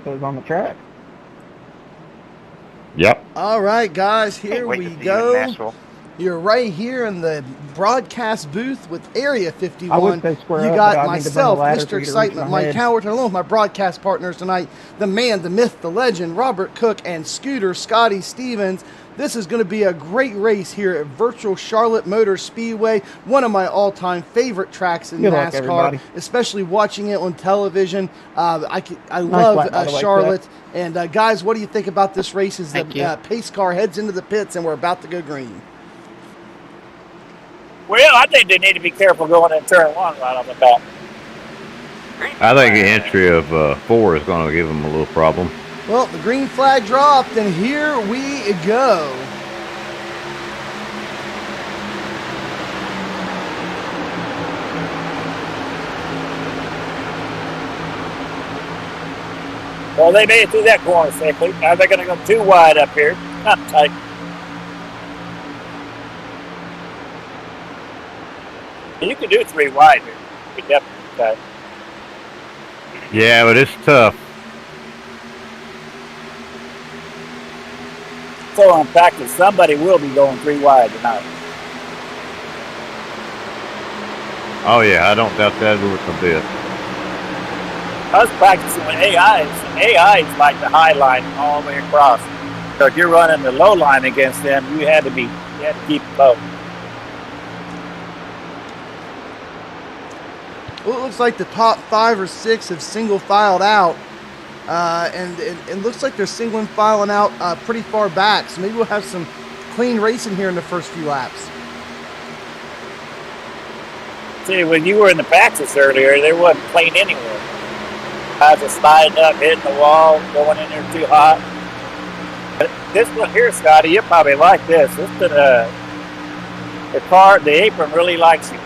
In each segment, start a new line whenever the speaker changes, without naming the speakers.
if it was on the track.
Yep.
All right, guys, here we go. You're right here in the broadcast booth with Area 51. You got myself, Mr. Excitement, Mike Howard, along with my broadcast partners tonight, the man, the myth, the legend, Robert Cook, and Scooter Scotty Stevens. This is going to be a great race here at Virtual Charlotte Motor Speedway, one of my all-time favorite tracks in NASCAR, especially watching it on television. I love Charlotte. And guys, what do you think about this race as the pace car heads into the pits and we're about to go green?
Well, I think they need to be careful going in turn one right on the back.
I think the entry of 4 is going to give them a little problem.
Well, the green flag dropped, and here we go.
Well, they made it through that corner safely. Now they're going to go too wide up here. Not tight. You can do 3 wide here. You can definitely tight.
Yeah, but it's tough.
So in practice, somebody will be going 3 wide tonight.
Oh yeah, I don't doubt that a bit.
I was practicing with AIs, and AIs like the high line all the way across. So if you're running the low line against them, you had to keep it low.
Well, it looks like the top 5 or 6 have single filed out. And it looks like they're single filing out pretty far back. So maybe we'll have some clean racing here in the first few laps.
See, when you were in the practice earlier, there wasn't clean anywhere. I was sliding up, hitting the wall, going in there too hot. But this one here, Scotty, you probably like this. The apron really likes you.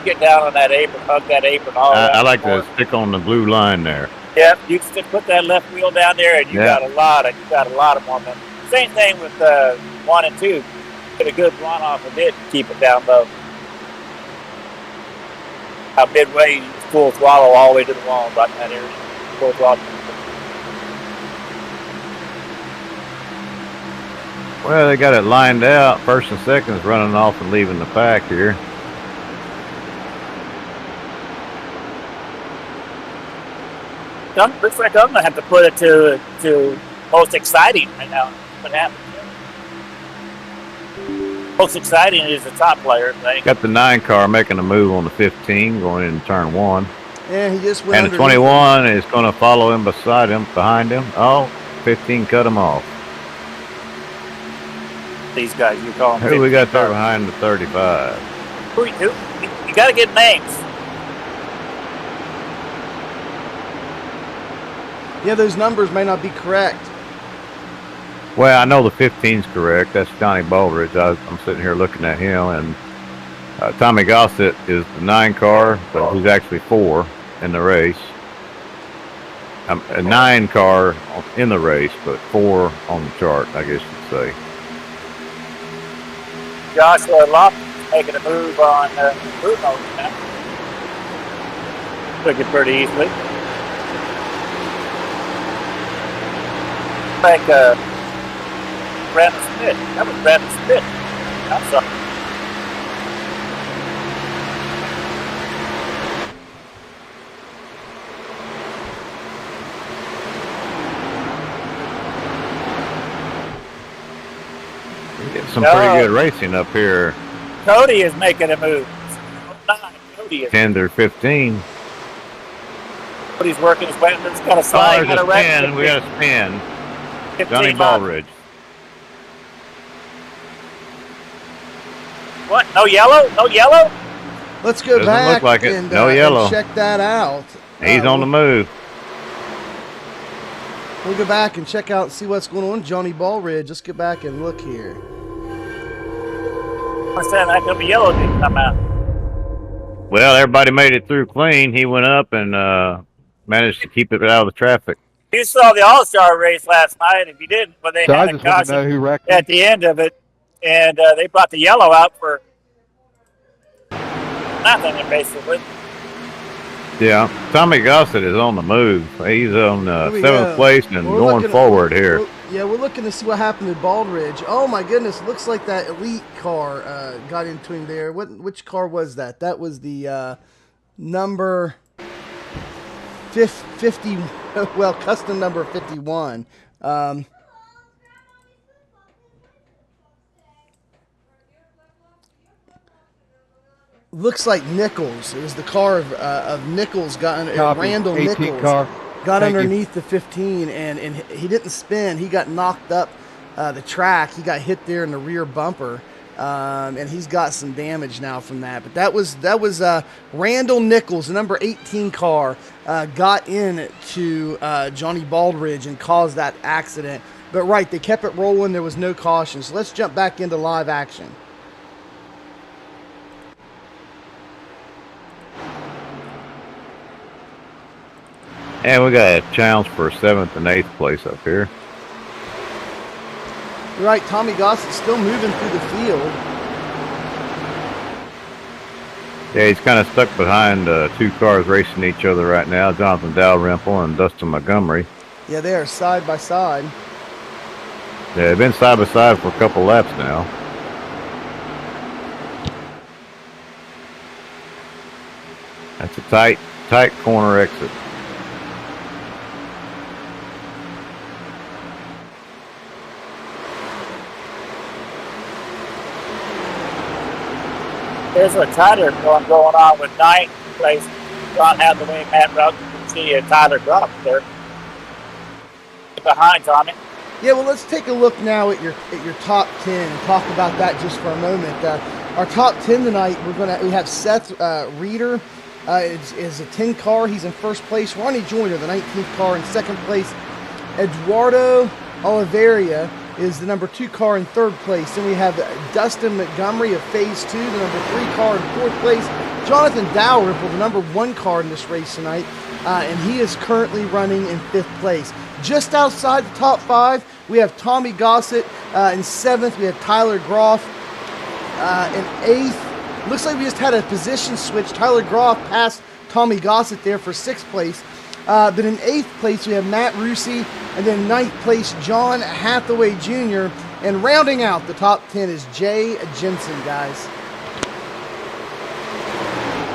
Get down on that apron, hug that apron all
I like to stick on the blue line there.
Yep, you can put that left wheel down there, and you got a lot of momentum. Same thing with 1 and 2. Get a good run off of it, and keep it down low. Midway, you full throttle all the way to the wall, right in that area. Full throttle.
Well, they got it lined out. First and second is running off and leaving the pack here.
Looks like I'm gonna have to put it to most exciting right now. What happened? Most exciting is the top player.
Got the 9 car making a move on the 15, going into turn 1.
Yeah, he just went.
And the 21 is going to follow him behind him. Oh, 15 cut him off.
These guys, you call them.
Who we got there behind the 35?
Who? You got to get names.
Yeah, those numbers may not be correct.
Well, I know the 15's correct. That's Johnny Baldridge. I'm sitting here looking at him, and Tommy Gossett is the 9 car, but he's actually 4 in the race. A 9 car in the race, but 4 on the chart, I guess you'd say.
Joshua Lop making a move on move mode now. Took it pretty easily. Like Randall Smith. That was Randall Smith. I'm sorry.
Get some pretty good racing up here.
Cody is making a move. Cody is
10 to 15.
Cody's working his way. It's got a slide.
We got a spin. Johnny Baldridge.
What? No yellow? No yellow?
Let's go back and,
no yellow.
And check that out.
He's on the move.
We'll go back and check out and see what's going on. Johnny Baldridge. Let's get back and look here.
What's that? How come the yellow didn't come out?
Well, everybody made it through clean. He went up and managed to keep it out of the traffic.
You saw the All-Star race last night. If you didn't, but they had a caution at the end of it, and they brought the yellow out for nothing, basically.
Yeah, Tommy Gossett is on the move. He's on 7th place and going forward here.
We're looking to see what happened to Baldridge. Oh my goodness, looks like that elite car got into him there. Which car was that? That was the number 50, well, custom number 51. Looks like Nichols. It was the car of Nichols, Randall Nichols. Got underneath the 15, and he didn't spin. He got knocked up the track. He got hit there in the rear bumper, and he's got some damage now from that. But that was Randall Nichols, the number 18 car, got into Johnny Baldridge and caused that accident. But right, they kept it rolling. There was no caution. So let's jump back into live action.
And we got a challenge for 7th and 8th place up here.
You're right, Tommy Gossett's still moving through the field.
Yeah, he's kind of stuck behind 2 cars racing each other right now, Jonathan Dalrymple and Dustin Montgomery.
Yeah, they are side by side.
Yeah, they've been side by side for a couple laps now. That's a tight corner exit.
There's a tighter going on with 9th place, John Hathaway, Matt Ruck. You can see Tyler Groff there behind Tommy.
Yeah, well, let's take a look now at your top 10 and talk about that just for a moment. Our top 10 tonight, we have Seth Reeder is a 10 car. He's in first place. Ronnie Joyner, the 19th car, in second place. Eduardo Oliveira is the number 2 car in third place. Then we have Dustin Montgomery of phase 2, the number 3 car in fourth place. Jonathan Dalrymple, the number 1 car in this race tonight, and he is currently running in 5th place. Just outside the top 5, we have Tommy Gossett in 7th. We have Tyler Groff in 8th. Looks like we just had a position switch. Tyler Groff passed Tommy Gossett there for 6th place. But in 8th place, we have Matt Rusi, and then 9th place, John Hathaway Jr., and rounding out the top 10 is Jay Jensen, guys.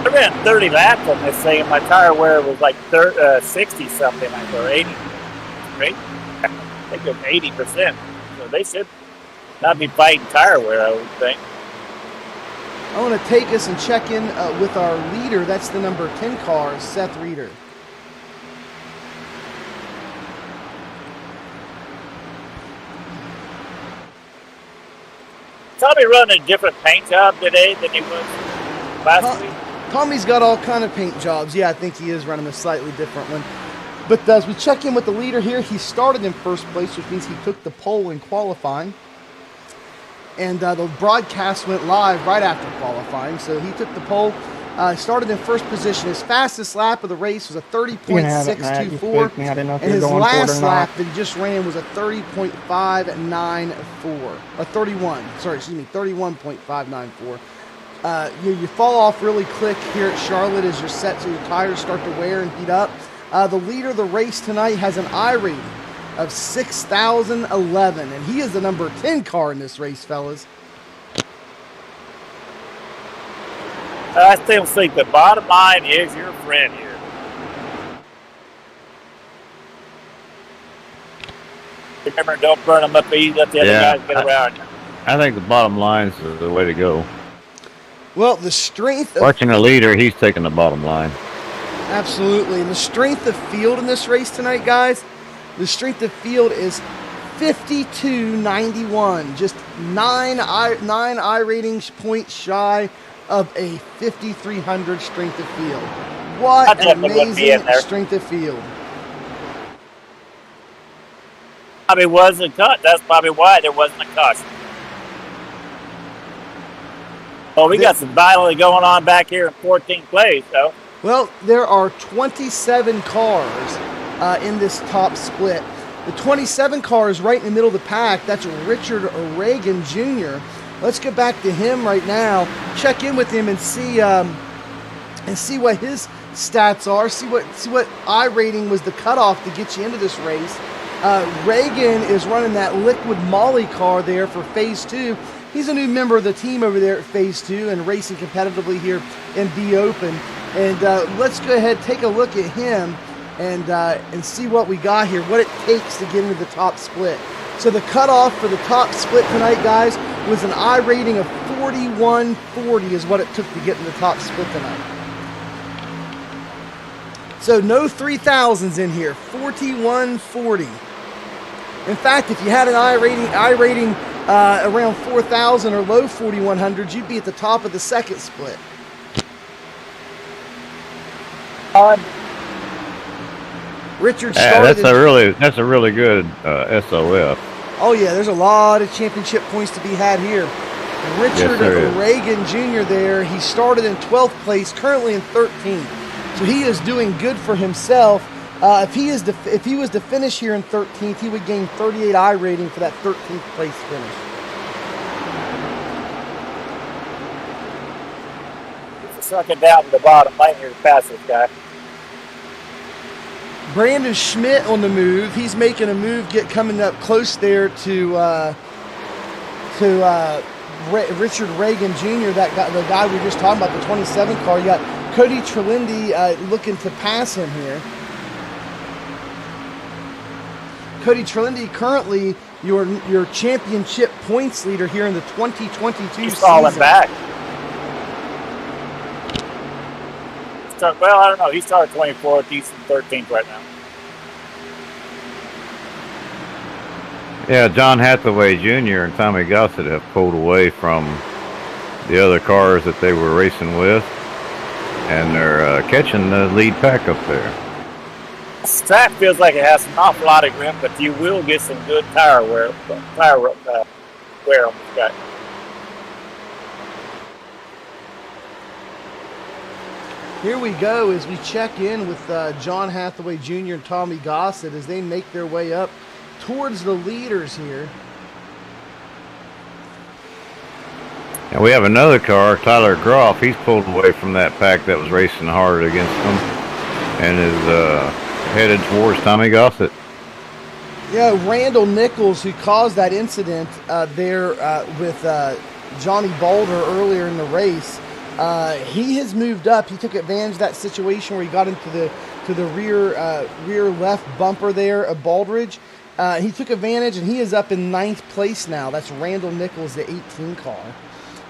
I ran 30 laps on this thing, and my tire wear was like 60-something, or 80. Right? I think it was 80%. So they should not be fighting tire wear, I would think.
I want to take us and check in with our leader. That's the number 10 car, Seth Reeder.
Tommy running a different paint job today than he was last week.
Tommy's got all kind of paint jobs. Yeah, I think he is running a slightly different one. But as we check in with the leader here, he started in first place, which means he took the pole in qualifying. And the broadcast went live right after qualifying, so he took the pole. Started in first position. His fastest lap of the race was a 30.624, and his last lap that he just ran was a 30.594. 31.594. You fall off really quick here at Charlotte as your tires start to wear and heat up. The leader of the race tonight has an I rating of 6,011, and he is the number 10 car in this race, fellas.
I still think the bottom line is your friend here. Remember, don't burn them up easy. Let the other guys get around you.
I think the bottom line is the way to go.
Well, the strength of...
Watching a leader, he's taking the bottom line.
Absolutely. And the strength of field in this race tonight, guys, the strength of field is 52.91. Just 9 I ratings points shy of a 5,300 strength of field. What an amazing strength of field.
Probably wasn't cut. That's probably why there wasn't a caution. Well, we got some battling going on back here in 14th place, though.
Well, there are 27 cars in this top split. The 27 car is right in the middle of the pack. That's Richard Reagan Jr. Let's get back to him right now. Check in with him and see what his stats are. See what iRating was the cutoff to get you into this race. Reagan is running that liquid Molly car there for Phase 2. He's a new member of the team over there at Phase 2 and racing competitively here in B Open. And let's go ahead, take a look at him and see what we got here, what it takes to get into the top split. So the cutoff for the top split tonight, guys, was an iRating of 4140 is what it took to get in the top split tonight. So no 3000s in here, 4140. In fact, if you had an iRating around 4000 or low 4100s, you'd be at the top of the second split. Richard started.
That's a really good SoF.
Oh yeah, there's a lot of championship points to be had here. Richard Reagan Jr. there, he started in 12th place, currently in 13th. So he is doing good for himself. If he was to finish here in 13th, he would gain 38 iRating for that 13th place finish.
Just suck it down to the bottom, right here to pass this guy.
Brandon Schmidt on the move. He's making a move, coming up close there to Richard Reagan Jr., the guy we were just talking about, the 27 car. You got Cody Trelindi looking to pass him here. Cody Trelindi, currently your championship points leader here in the 2022 season.
He's falling back. Well, I don't know. He started 24th. He's 13th right now.
Yeah, John Hathaway Jr. and Tommy Gossett have pulled away from the other cars that they were racing with, and they're catching the lead pack up there.
This track feels like it has an awful lot of grip, but you will get some good tire wear on this guy.
Here we go as we check in with John Hathaway Jr. and Tommy Gossett as they make their way up towards the leaders here.
And we have another car, Tyler Groff. He's pulled away from that pack that was racing hard against them and is headed towards Tommy Gossett.
Yeah, Randall Nichols, who caused that incident there with Johnny Boulder earlier in the race, he has moved up. He took advantage of that situation where he got into the rear left bumper there of Baldridge. He took advantage, and he is up in 9th place now. That's Randall Nichols, the 18 car.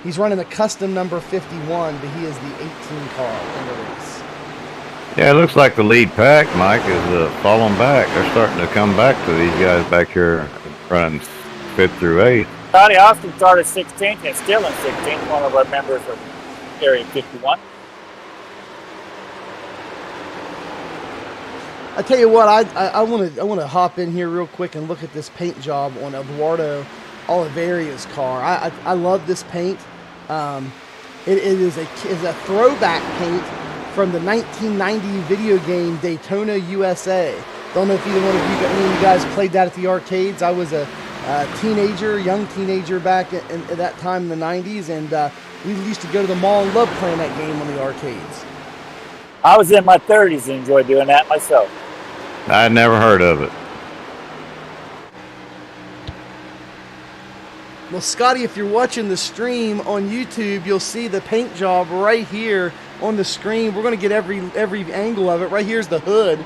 He's running a custom number 51, but he is the 18 car in the race.
Yeah, it looks like the lead pack, Mike, is falling back. They're starting to come back to these guys back here running 5th through 8th.
Scotty Austin started 16th and still in 16th, one of our members of Area 51.
I tell you what, I want to hop in here real quick and look at this paint job on Eduardo Oliveria's car. I love this paint. It is a throwback paint from the 1990 video game Daytona USA. Don't know if either one of you guys played that at the arcades. I was a young teenager back at that time in the 90s, and we used to go to the mall and love playing that game on the arcades.
I was in my 30s and enjoyed doing that myself.
I'd never heard of it.
Well, Scotty, if you're watching the stream on YouTube, you'll see the paint job right here on the screen. We're going to get every angle of it. Right here's the hood.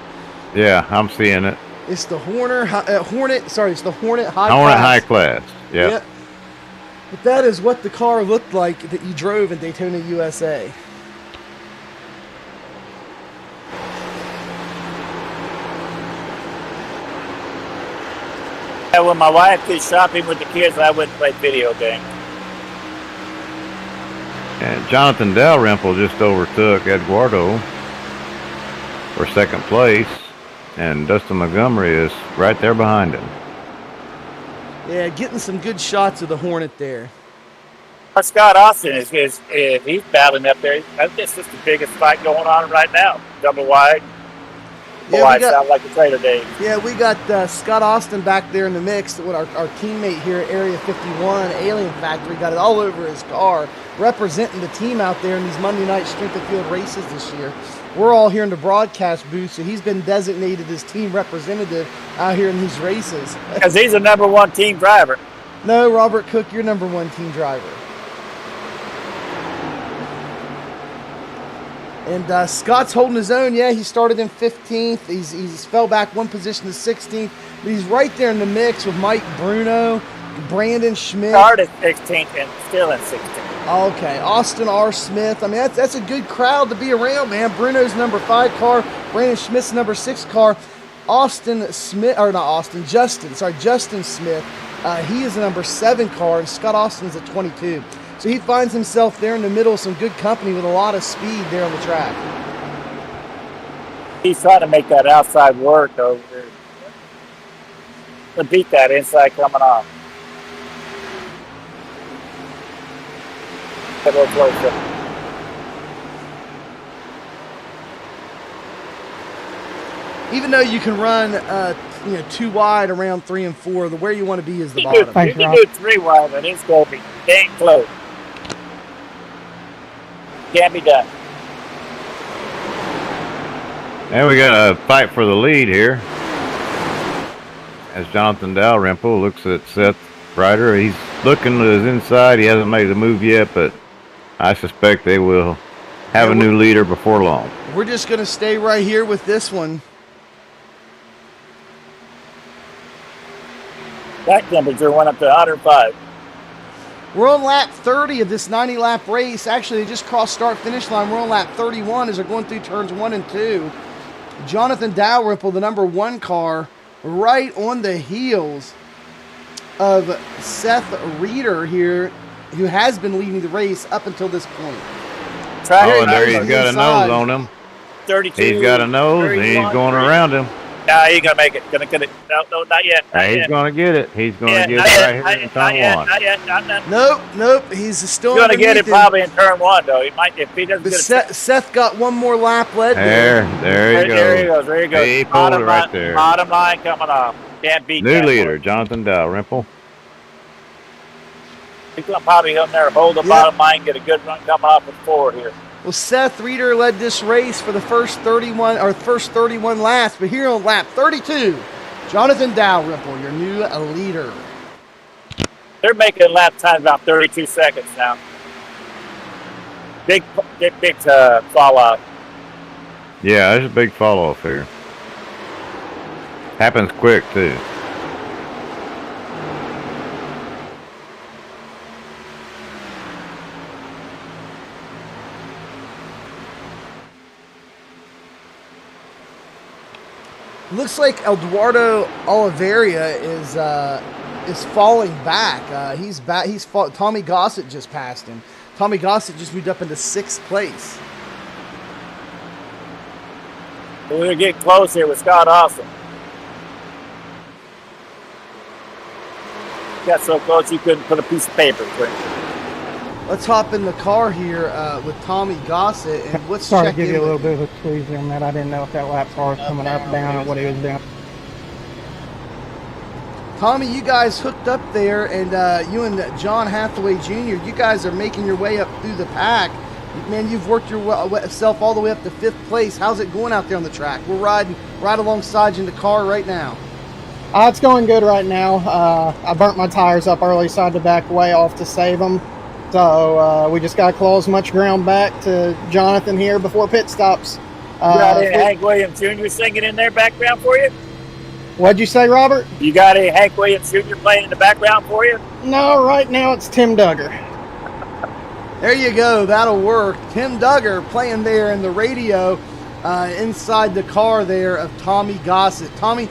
Yeah, I'm seeing it.
It's the Hornet. It's the Hornet High Class.
Hornet High Class. Yeah. Yep.
But that is what the car looked like that you drove in Daytona USA.
Yeah, when my wife did shopping with the kids, I wouldn't play video games.
And Jonathan Dalrymple just overtook Eduardo for 2nd place, and Dustin Montgomery is right there behind him.
Yeah, getting some good shots of the Hornet there.
Scott Austin he's battling up there. I think this is the biggest fight going on right now. Double wide. sound like a Trader Dave.
Yeah, we got Scott Austin back there in the mix. With our teammate here at Area 51, Alien Factory, got it all over his car, representing the team out there in these Monday night Strength of Field races this year. We're all here in the broadcast booth, so he's been designated as team representative out here in these races.
Because he's the #1 team driver.
No, Robert Cook, you're #1 team driver. And Scott's holding his own. Yeah, he started in 15th. He's fell back one position to 16th. But he's right there in the mix with Mike Bruno, Brandon Schmidt.
Started 16th and still in 16th.
Okay, Austin R. Smith. I mean, that's a good crowd to be around, man. Bruno's #5 car. Brandon Schmidt's #6 car. Justin Smith. He is a #7 car, and Scott Austin is a 22. So he finds himself there in the middle of some good company with a lot of speed there on the track.
He's trying to make that outside work over there to beat that inside coming off. Get a little closer.
Even though you can run, too wide around 3 and 4, the where you want to be is the bottom.
You can do 3 wide, but it's going to be dang close. Can't be done.
And we got a fight for the lead here. As Jonathan Dalrymple looks at Seth Ryder, he's looking to his inside. He hasn't made the move yet, but I suspect they will have a new leader before long.
We're just going to stay right here with this one.
That temperature went up to 105.
We're on lap 30 of this 90-lap race. Actually, they just crossed start-finish line. We're on lap 31 as they're going through turns 1 and 2. Jonathan Dalrymple, the #1 car, right on the heels of Seth Reeder here, who has been leading the race up until this point.
And there he's got a nose on him.
32.
He's got a nose, and he's going around him.
No, he's going to make it. Gonna get it. No, not yet.
He's going to get it. He's going to get it right here in turn 1.
Not yet.
Nope. He's still
going to get it probably in turn 1, though. He might, if he doesn't
but
get it.
Seth got one more lap led
there he goes.
There he goes.
He pulled it right there.
Bottom line coming off. Can't beat
New
that
leader,
one.
Jonathan Dalrymple.
He's going to probably come there, hold the bottom line, get a good run coming off with 4 here.
Well, Seth Reeder led this race for the first 31 laps, but here on lap 32, Jonathan Dalrymple, your new leader.
They're making lap time about 32 seconds now. Big fall off.
Yeah, there's a big fall off here. Happens quick too.
Looks like Eduardo Oliveira is falling back. He's back. Tommy Gossett just passed him. Tommy Gossett just moved up into 6th place.
We're getting close here with Scott Austin. Got so close you couldn't put a piece of paper through it.
Let's hop in the car here with Tommy Gossett and let's
Sorry
check
to give
in
you a little bit of a squeeze on that. I didn't know if that lap car was coming up, down, or what he was doing.
Tommy, you guys hooked up there, and you and John Hathaway Jr., you guys are making your way up through the pack. Man, you've worked yourself all the way up to 5th place. How's it going out there on the track? We're riding right alongside you in the car right now.
It's going good right now. I burnt my tires up early, so I had to back way off to save them. So we just got to claw as much ground back to Jonathan here before pit stops.
You got any Hank Williams Jr. singing in their background for you?
What'd you say, Robert?
You got any Hank Williams Jr. playing in the background for you?
No, right now it's Tim Duggar.
There you go. That'll work. Tim Duggar playing there in the radio inside the car there of Tommy Gossett. Tommy,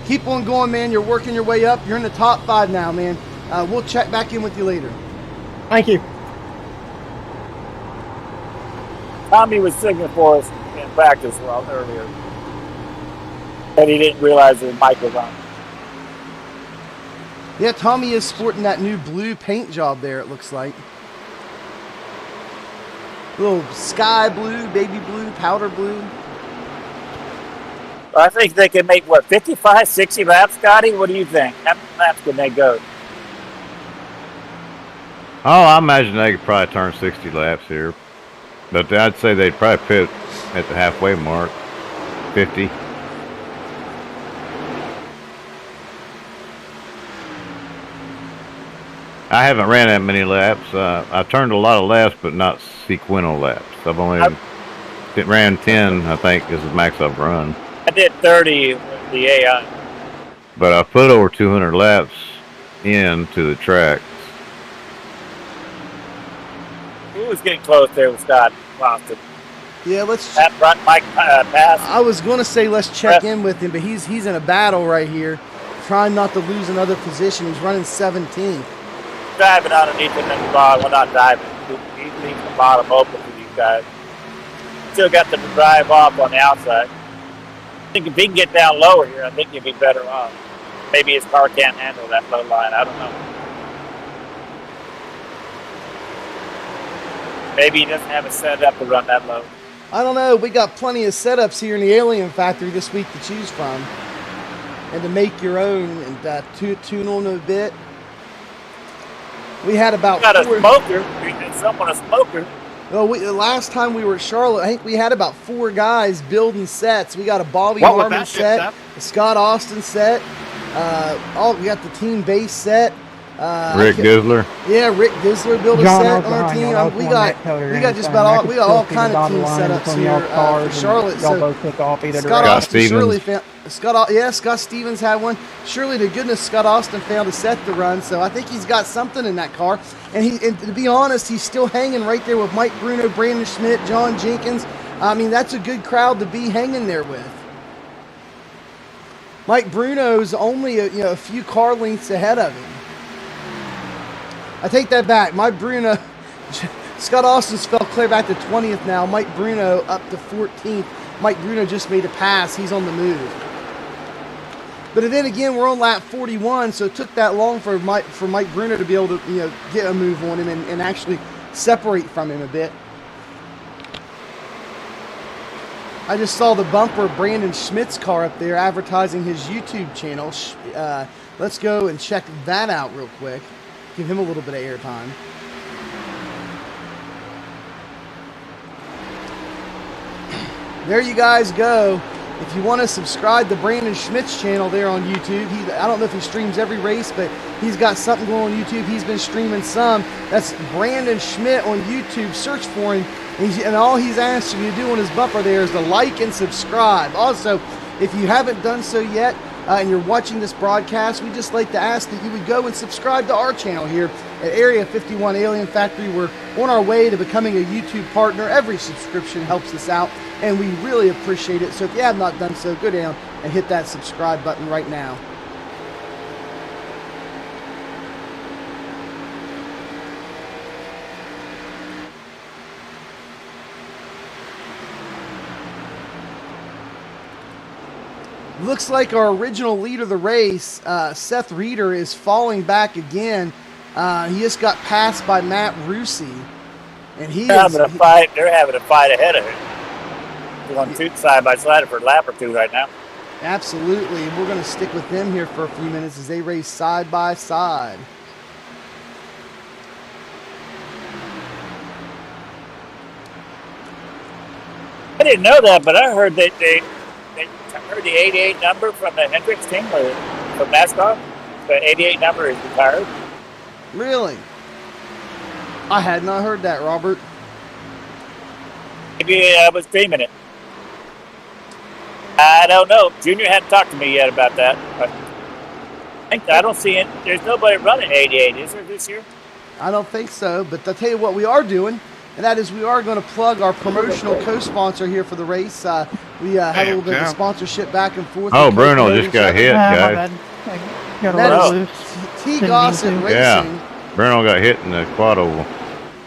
keep on going, man. You're working your way up. You're in the top 5 now, man. We'll check back in with you later.
Thank you.
Tommy was singing for us in practice earlier. And he didn't realize the mic was on.
Yeah, Tommy is sporting that new blue paint job there, it looks like. A little sky blue, baby blue, powder blue.
I think they can make, 55, 60 laps, Scotty? What do you think? How many laps can they go?
Oh, I imagine they could probably turn 60 laps here. But I'd say they'd probably pit at the halfway mark, 50. I haven't ran that many laps. I turned a lot of laps, but not sequential laps. I've only ran 10, I think, is the max I've run.
I did 30 with the AI.
But I put over 200 laps into the track.
Who was getting close there with Scott Boston?
Yeah, let's.
That front Mike pass.
I was going to say let's check in with him, but he's in a battle right here, trying not to lose another position. He's running 17th.
Driving underneath him in the bottom. Well, not driving. He leaves the bottom open for these guys. Still got to drive off on the outside. I think if he can get down lower here, I think he'd be better off. Maybe his car can't handle that low line. I don't know. Maybe he doesn't have it set up to run that low.
I don't know. We got plenty of setups here in the Alien Factory this week to choose from, and to make your own and tune on a bit. We had about
got a smoker. Someone a smoker.
Well, last time we were at Charlotte, I think we had about 4 guys building sets. We got a Bobby Harmon set, a Scott Austin set. We got the team base set.
Rick Gisler.
Yeah, Rick Gisler built a set on our team. We got just about all. We got all kind of team setups here for Charlotte.
Y'all both took off either
Scott
direction.
Austin surely found. Scott Stevens had one. Surely to goodness, Scott Austin found a set to run. So I think he's got something in that car. And to be honest, he's still hanging right there with Mike Bruno, Brandon Schmidt, John Jenkins. I mean, that's a good crowd to be hanging there with. Mike Bruno's only a few car lengths ahead of him. I take that back. Mike Bruno, Scott Austin's fell clear back to 20th now. Mike Bruno up to 14th. Mike Bruno just made a pass. He's on the move. But then again, we're on lap 41, so it took that long for Mike Bruno to be able to get a move on him and actually separate from him a bit. I just saw the bumper of Brandon Schmidt's car up there advertising his YouTube channel. Let's go and check that out real quick. Give him a little bit of airtime. There you guys go. If you want to subscribe to Brandon Schmidt's channel there on YouTube, I don't know if he streams every race, but he's got something going on YouTube. He's been streaming some. That's Brandon Schmidt on YouTube. Search for him. And all he's asking you to do on his bumper there is to like and subscribe. Also, if you haven't done so yet, and you're watching this broadcast, we just like to ask that you would go and subscribe to our channel here at Area 51 Alien Factory. We're on our way to becoming a YouTube partner. Every subscription helps us out, and we really appreciate it. So if you have not done so, go down and hit that subscribe button right now. Looks like our original leader of the race, Seth Reeder, is falling back again. He just got passed by Matt Rusi, and they're having a fight ahead of him. They're on two side by side for a lap or two right now. Absolutely, and we're going to stick with them here for a few minutes as they race side by side. I didn't know that, but I heard that they heard the 88 number from the Hendricks team or from NASCAR. The 88 number is retired. Really? I had not heard that, Robert. Maybe I was dreaming it. I don't know. Junior hadn't talked to me yet about that. But I don't see it. There's nobody running 88, is there, this year? I don't think so, but I'll tell you what we are doing, and that is we are going to plug our promotional co-sponsor here for for the race. We had a little bit of sponsorship back and forth.
Oh, Bruno just got hit, guys.
That is T. Gossett Racing.
Yeah, Bruno got hit in the quad oval.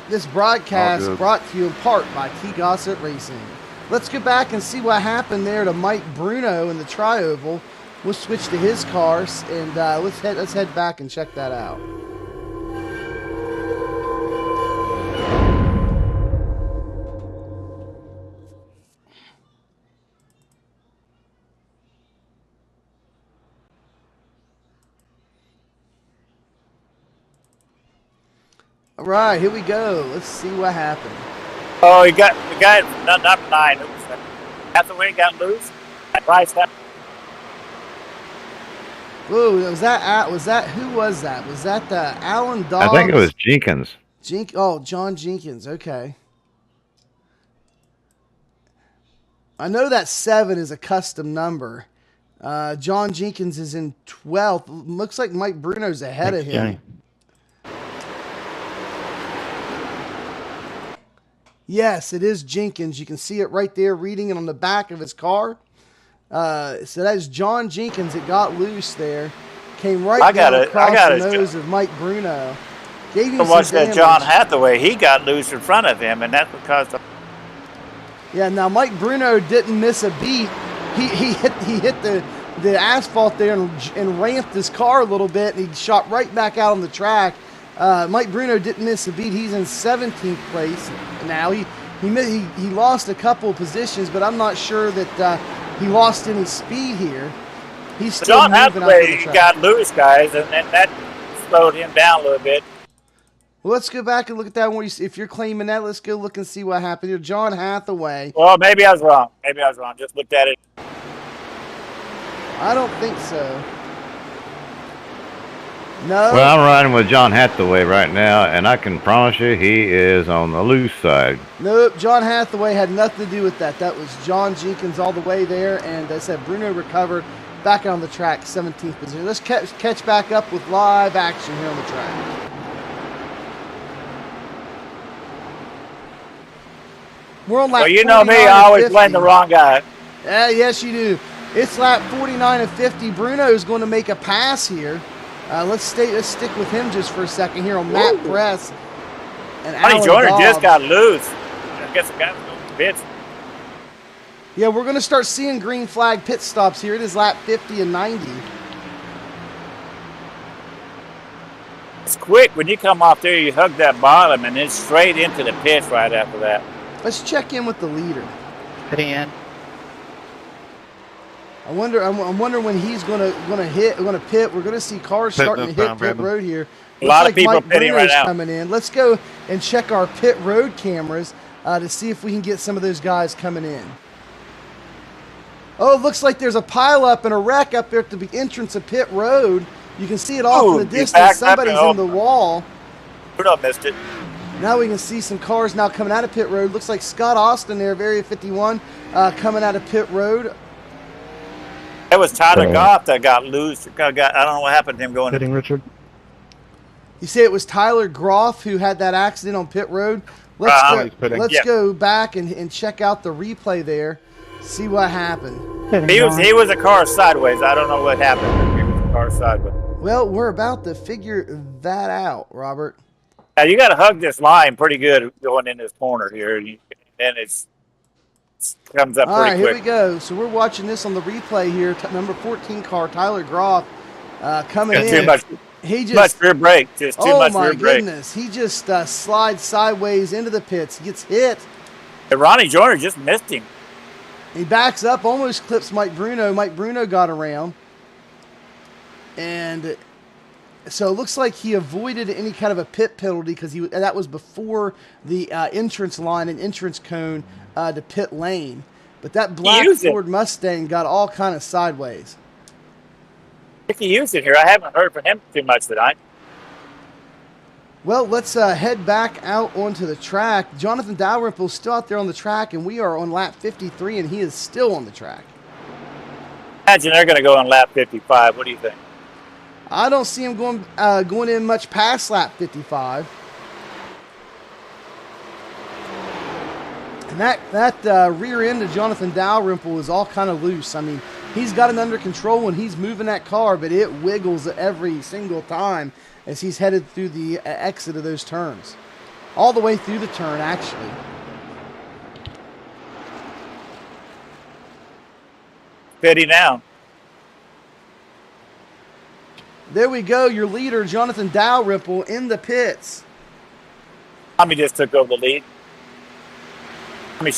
This broadcast brought to you in part by T. Gossett Racing. Let's get back and see what happened there to Mike Bruno in the tri-oval. We'll switch to his cars, and let's head back and check that out. right, here we go. Let's see what happened.
Oh, he got the guy, number 9. Hathaway got loose. Price that.
Whoa, was that? Who was that? Was that Alan Dobbs?
I think it was Jenkins.
John Jenkins. Okay. I know that 7 is a custom number. John Jenkins is in 12th. Looks like Mike Bruno's ahead of him.
Johnny.
Yes, it is Jenkins. You can see it right there reading it on the back of his car. So that's John Jenkins. It got loose there. Came right down across the nose of Mike Bruno. Gave him
watch that John Hathaway. He got loose in front of him, and that's what caused the...
Yeah, now Mike Bruno didn't miss a beat. He hit the asphalt there and ramped his car a little bit, and he shot right back out on the track. Mike Bruno didn't miss a beat. He's in 17th place now. He lost a couple of positions, but I'm not sure that he lost any speed here. He's still
John Hathaway got loose, guys, and that slowed him down a little bit.
Well, let's go back and look at that one. If you're claiming that, let's go look and see what happened here. John Hathaway.
Well, maybe I was wrong. Just looked at it.
I don't think so. No.
Well, I'm riding with John Hathaway right now, and I can promise you he is on the loose side.
Nope, John Hathaway had nothing to do with that. That was John Jenkins all the way there, and I said Bruno recovered back on the track, 17th position. Let's catch back up with live action here on the track. We're on lap 49.
Well, you know me, I always blame the wrong guy.
Yes, you do. It's lap 49 of 50. Bruno is going to make a pass here. Let's stick with him just for a second here on Matt Press and Alan
Joyner
Dobbs.
just got loose. I guess the guy was going to pits.
Yeah, we're going to start seeing green flag pit stops here. It is lap 50 and 90.
It's quick. When you come off there, you hug that bottom, and then straight into the pits right after that.
Let's check in with the leader.
Dan.
I'm wondering when he's gonna pit. We're gonna see cars starting to hit pit road here.
A lot of people pitting right now.
Coming in. Let's go and check our pit road cameras to see if we can get some of those guys coming in. Oh, it looks like there's a pileup and a wreck up there at the entrance of pit road. You can see it off in the distance. Somebody's in the wall.
Bruno missed it.
Now we can see some cars now coming out of pit road. Looks like Scott Austin there of Area 51 coming out of pit road.
It was Tyler Goff that got loose. I don't know what happened to him going.
Hitting Richard.
You say it was Tyler Groff who had that accident on pit road. Let's go back and check out the replay there. See what happened.
He was a car sideways. I don't know what happened. He was a car sideways.
Well, we're about to figure that out, Robert.
Now you got to hug this line pretty good going in this corner here, and it comes up pretty quick.
All right, here we go. So we're watching this on the replay here. Number 14 car, Tyler Groff, coming in.
Too much rear brake. Just too much rear brake.
Oh, my goodness. He just slides sideways into the pits. He gets hit.
And Ronnie Joyner just missed him.
He backs up, almost clips Mike Bruno. Mike Bruno got around. And so it looks like he avoided any kind of a pit penalty because that was before the entrance line and entrance cone to pit lane. But that black Ford Mustang got all kind of sideways.
He used it here. I haven't heard from him too much tonight.
Well, let's head back out onto the track. Jonathan Dalrymple's still out there on the track, and we are on lap 53, and he is still on the track.
Imagine they're going to go on lap 55. What do you think?
I don't see him going in much past lap 55. And that rear end of Jonathan Dalrymple is all kind of loose. I mean, he's got it under control when he's moving that car, but it wiggles every single time as he's headed through the exit of those turns. All the way through the turn, actually.
Fitty now.
There we go. Your leader, Jonathan Dalrymple, in the pits.
Tommy just took over the lead. Tommy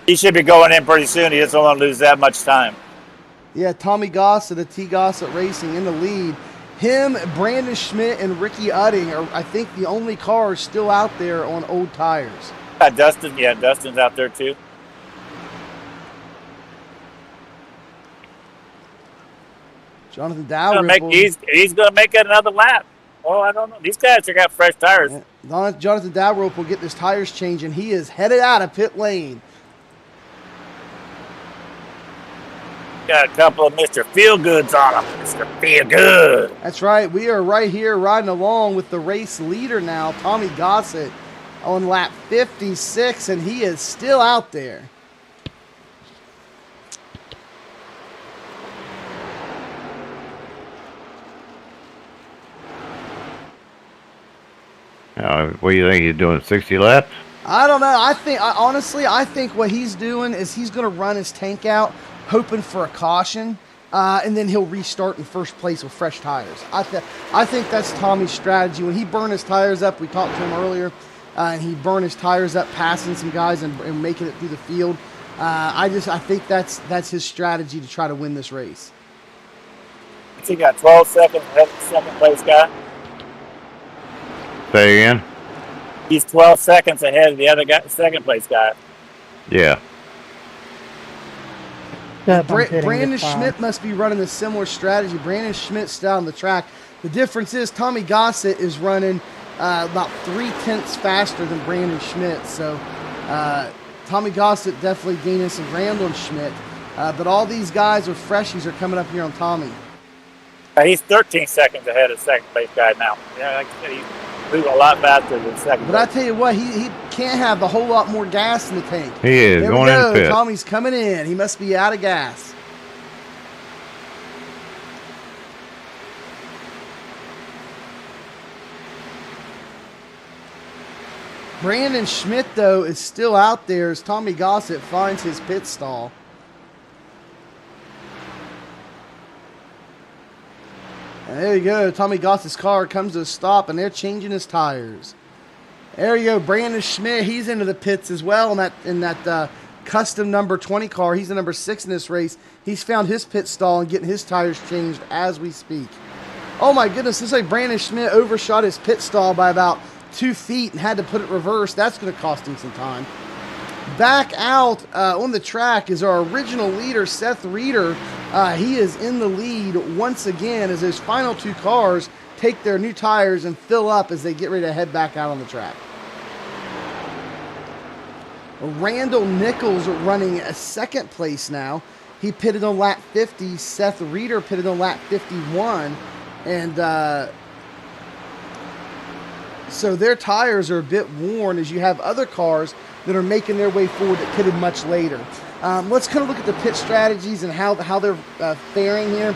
he should be going in pretty soon. He doesn't want to lose that much time.
Yeah, Tommy Gossett of T. Gossett Racing in the lead. Him, Brandon Schmidt, and Ricky Udding are, I think, the only cars still out there on old tires.
Dustin's out there too.
Jonathan Dalrymple.
He's going to make it another lap. Oh, I don't know. These guys have got fresh tires.
Yeah. Jonathan Dalrymple will get his tires changed, and he is headed out of pit lane.
Got a couple of Mr. Feelgoods on him. Mr. Feelgood.
That's right. We are right here riding along with the race leader now, Tommy Gossett, on lap 56, and he is still out there.
What do you think he's doing? 60 laps?
I don't know. Honestly, I think what he's doing is he's going to run his tank out, hoping for a caution, and then he'll restart in first place with fresh tires. I think that's Tommy's strategy. When he burned his tires up, we talked to him earlier, and he burned his tires up, passing some guys and making it through the field. I think that's his strategy to try to win this race.
He got 12 seconds ahead of the second place guy.
Say again?
He's 12 seconds ahead of the other guy, second place guy.
Yeah.
Brandon Schmidt must be running a similar strategy. Brandon Schmidt's down the track. The difference is Tommy Gossett is running about 0.3 faster than Brandon Schmidt. So Tommy Gossett definitely gaining some ground on Schmidt. But all these guys with freshies are coming up here on Tommy.
He's 13 seconds ahead of second place guy now. Yeah, like I said, he's moving a lot faster than second
But
place.
I tell you what, he can't have a whole lot more gas in the tank.
He is.
There
going
we go.
in pit.
Tommy's coming in. He must be out of gas. Brandon Schmidt, though, is still out there as Tommy Gossett finds his pit stall. And there you go. Tommy Gossett's car comes to a stop, and they're changing his tires. There you go. Brandon Schmidt, he's into the pits as well in that custom number 20 car. He's the number 6 in this race. He's found his pit stall and getting his tires changed as we speak. Oh, my goodness. Looks like Brandon Schmidt overshot his pit stall by about 2 feet and had to put it reverse. That's going to cost him some time. Back out on the track is our original leader, Seth Reeder. He is in the lead once again as those final 2 cars take their new tires and fill up as they get ready to head back out on the track. Randall Nichols running a second place now. He pitted on lap 50. Seth Reeder pitted on lap 51. And so their tires are a bit worn as you have other cars that are making their way forward that pitted much later. Let's kind of look at the pit strategies and how they're faring here.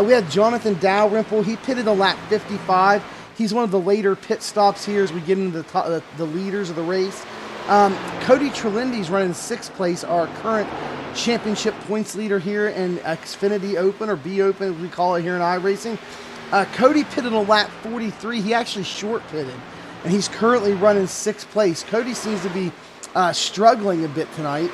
We have Jonathan Dalrymple. He pitted on lap 55. He's one of the later pit stops here as we get into the leaders of the race. Cody Trelindy's running 6th place, our current championship points leader here in Xfinity Open, or B Open as we call it here in iRacing. Cody pitted on lap 43. He actually short pitted, and he's currently running 6th place. Cody seems to be struggling a bit tonight.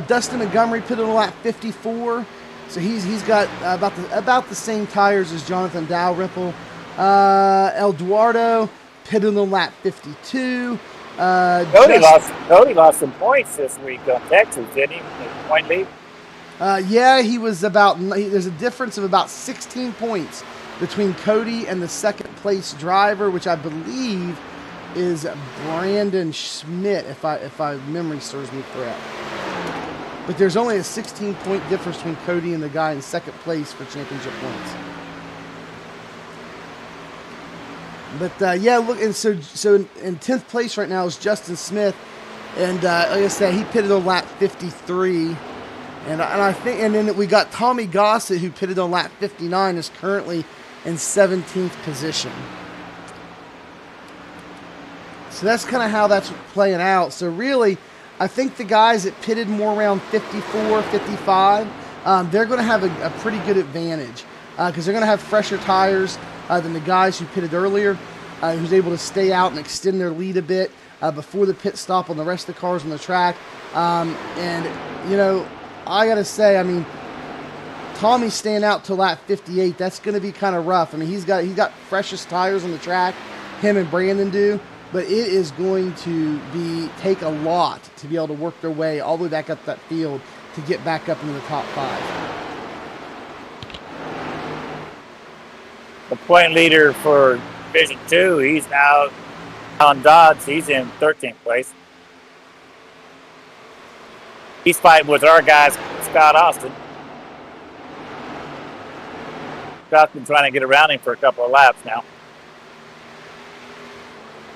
Dustin Montgomery pitted on lap 54. So he's got about the same tires as Jonathan Dalrymple. Eduardo pitted on lap 52.
Cody lost some points this week on Texas, didn't he? Point lead.
Yeah, he was there's a difference of about 16 points between Cody and the second place driver, which I believe is Brandon Schmidt, if my memory serves me correct. But there's only a 16-point difference between Cody and the guy in second place for championship points. But yeah, look, and so in 10th place right now is Justin Smith, and like I said, he pitted on lap 53, and I think, and then we got Tommy Gossett, who pitted on lap 59, is currently in 17th position. So that's kind of how that's playing out. So really, I think the guys that pitted more around 54, 55, they're going to have a pretty good advantage because they're going to have fresher tires than the guys who pitted earlier, who's able to stay out and extend their lead a bit before the pit stop on the rest of the cars on the track. And, you know, I got to say, I mean, Tommy's staying out till lap 58. That's going to be kind of rough. I mean, he's got freshest tires on the track, him and Brandon do, but it is going to take a lot to be able to work their way all the way back up that field to get back up into the top 5.
The point leader for Division 2, he's now on Dodds. He's in 13th place. He's fighting with our guy, Scott Austin. Scott's been trying to get around him for a couple of laps now.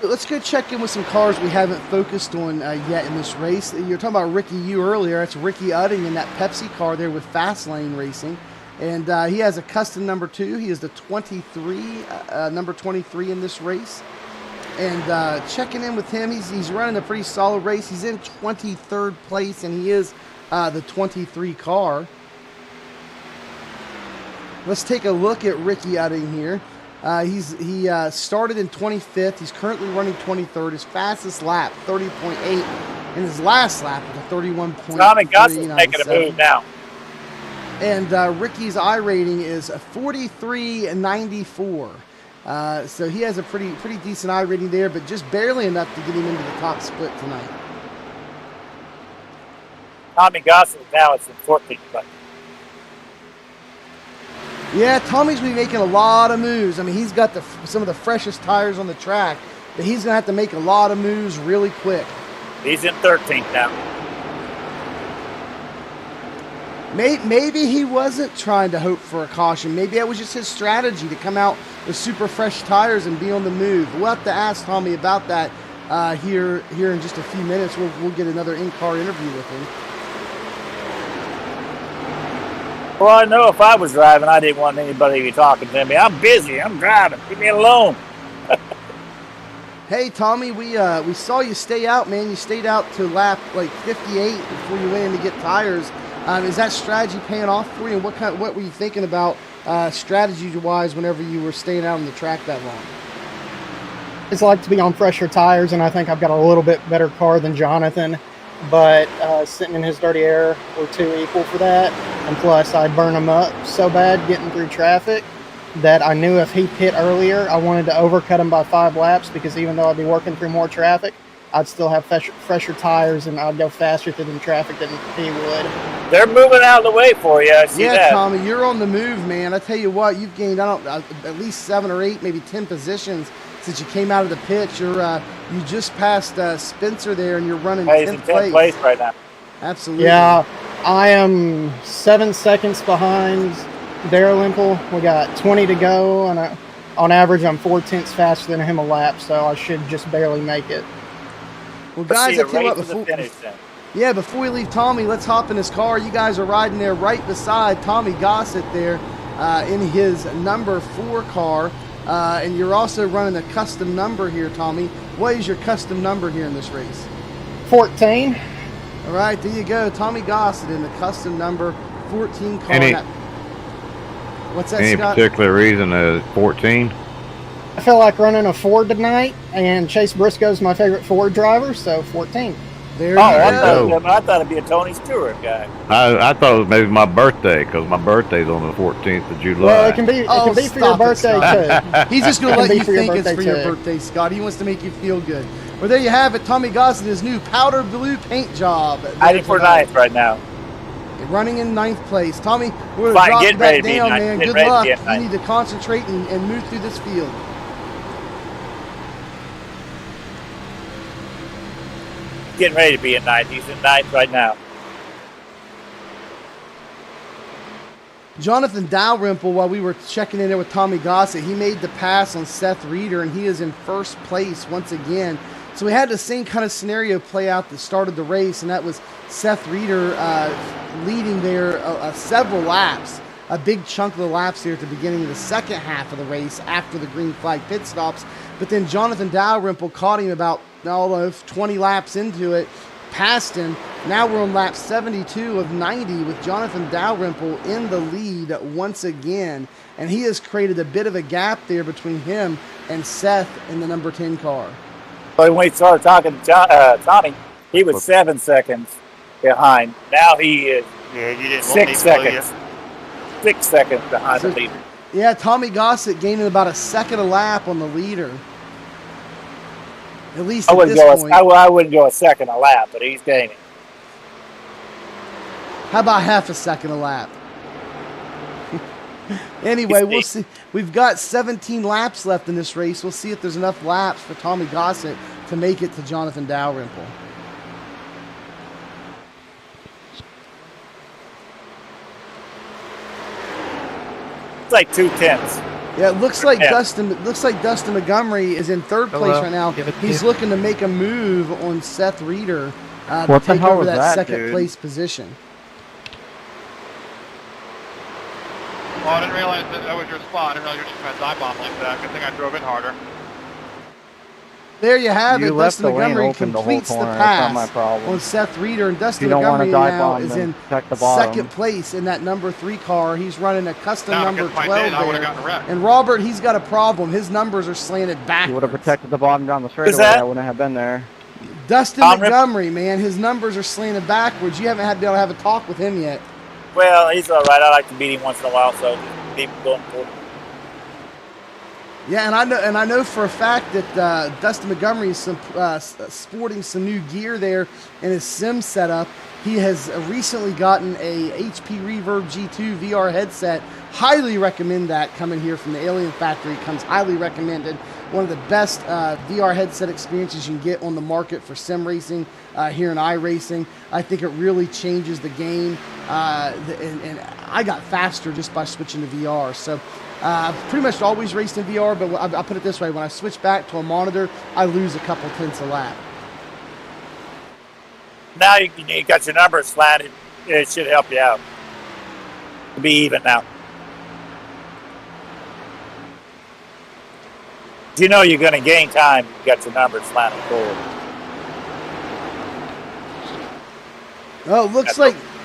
Let's go check in with some cars we haven't focused on yet in this race. You're talking about Ricky Yu earlier. It's Ricky Udding in that Pepsi car there with Fastlane Racing. And he has a custom number 2. He is the 23, number 23 in this race. And checking in with him, he's running a pretty solid race. He's in 23rd place, and he is the 23 car. Let's take a look at Ricky Udding here. He started in 25th. He's currently running 23rd. His fastest lap, 30.8. And his last lap was a 31.3.
Tommy Goss's making a move now.
And Ricky's iRating is 43.94. So he has a pretty decent iRating there, but just barely enough to get him into the top split tonight.
Tommy Goss now is in 14th place.
Yeah, Tommy's been making a lot of moves. I mean, he's got some of the freshest tires on the track, but he's going to have to make a lot of moves really quick.
He's in 13th now.
Maybe he wasn't trying to hope for a caution. Maybe that was just his strategy to come out with super fresh tires and be on the move. We'll have to ask Tommy about that here in just a few minutes. We'll get another in-car interview with him.
Well, I know if I was driving, I didn't want anybody to be talking to me. I'm busy. I'm driving. Leave me alone.
Hey, Tommy, we saw you stay out, man. You stayed out to lap like 58 before you went in to get tires. Is that strategy paying off for you? And what were you thinking about strategy-wise whenever you were staying out on the track that long?
It's like to be on fresher tires, and I think I've got a little bit better car than Jonathan. But sitting in his dirty air, we're too equal for that. And plus, I'd burn him up so bad getting through traffic that I knew if he pit earlier, I wanted to overcut him by 5 laps because even though I'd be working through more traffic, I'd still have fresher tires and I'd go faster through the traffic than he would.
They're moving out of the way for you. I see that.
Yeah, Tommy, you're on the move, man. I tell you what, you've gained at least 7 or 8, maybe 10 positions since you came out of the pit. You just passed Spencer there, and you're running 10th
He's in 10th place right now.
Absolutely.
Yeah, I am 7 seconds behind Dalrymple. We got 20 to go, and on average, I'm 4/10 faster than him a lap, so I should just barely make it.
Well, guys, I tell you what, before we leave Tommy, let's hop in his car. You guys are riding there right beside Tommy Gossett there in his number 4 car. And you're also running a custom number here, Tommy. What is your custom number here in this race?
14.
All right, there you go. Tommy Gossett in the custom number 14 car. What's that,
any
Scott?
particular reason 14?
I feel like running a Ford tonight, and Chase Briscoe's my favorite Ford driver, so 14.
There you go.
I thought it'd be a Tony Stewart guy.
I thought it was maybe my birthday because my birthday's on the 14th of July.
Well, it can be for your birthday, too.
He's just going to let you think it's for your birthday, Scott. He wants to make you feel good. Well, there you have it. Tommy Gossett, his new powder blue paint job.
I think we're 9th right now.
Running in 9th place. Tommy, we're going to drop you back down, man. Good luck. You need to concentrate and move through this field.
Getting ready to be in 9th. He's in 9th right now.
Jonathan Dalrymple, while we were checking in there with Tommy Gossett, he made the pass on Seth Reeder, and he is in first place once again. So we had the same kind of scenario play out that started the race, and that was Seth Reeder leading there several laps, a big chunk of the laps here at the beginning of the second half of the race after the green flag pit stops. But then Jonathan Dalrymple caught him about 20 laps into it, passed him. Now we're on lap 72 of 90 with Jonathan Dalrymple in the lead once again. And he has created a bit of a gap there between him and Seth in the number 10 car.
But when we started talking to Tommy, he was 7 seconds behind. Now he is 6 seconds. 6 seconds behind the leader.
Yeah, Tommy Gossett gaining about a second a lap on the leader. At least at this point.
I wouldn't go a second a lap, but he's gaining.
How about half a second a lap? Anyway, we'll see. We've got 17 laps left in this race. We'll see if there's enough laps for Tommy Gossett to make it to Jonathan Dalrymple.
It's like 2/10.
Yeah, it looks like Dustin Montgomery is in third place right now. He's looking to make a move on Seth Reeder to take over that second place position.
Well, I didn't realize that was your spot. I didn't realize you were just going to dive bomb like that. Good thing I drove it harder.
There you have it. Dustin Montgomery completes the pass on Seth Reeder, and Dustin Montgomery now is in second place in that number 3 car. He's running a custom number 12 there. And Robert, he's got a problem. His numbers are slanted backwards.
He would have protected the bottom down the straightaway. I wouldn't have been there.
Dustin Montgomery, man, his numbers are slanted backwards. You haven't been able to have a talk with him yet.
Well, he's all right. I like to beat him once in a while, so keep going forward.
Yeah, and I know for a fact that Dustin Montgomery is sporting some new gear there in his sim setup. He has recently gotten a HP Reverb G2 VR headset. Highly recommend that, coming here from the Alien Factory. Comes highly recommended. One of the best VR headset experiences you can get on the market for sim racing here in iRacing. I think it really changes the game, and I got faster just by switching to VR. So pretty much always raced in VR, but I'll put it this way. When I switch back to a monitor, I lose a couple tenths a lap.
Now you got your numbers slanted. It should help you out to be even now. You know you're going to gain time. You got your numbers slanted forward.
Oh,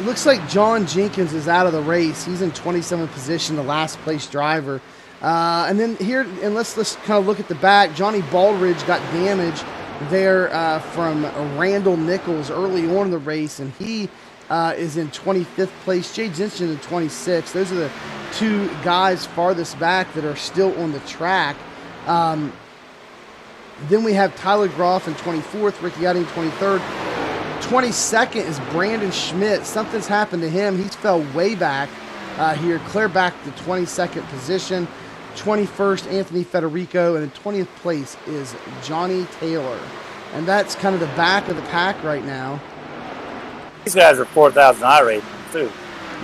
looks like John Jenkins is out of the race. He's in 27th position, the last place driver. And then here, and let's kind of look at the back. Johnny Baldridge got damage there from Randall Nichols early on in the race, and he is in 25th place. Jay Jensen in 26th. Those are the 2 guys farthest back that are still on the track. Then we have Tyler Groff in 24th, Ricky Utting 23rd. 22nd is Brandon Schmidt. Something's happened to him. He's fell way back here, clear back to 22nd position. 21st, Anthony Federico, and in 20th place is Johnny Taylor. And that's kind of the back of the pack right now.
These guys are 4,000 iRacing too.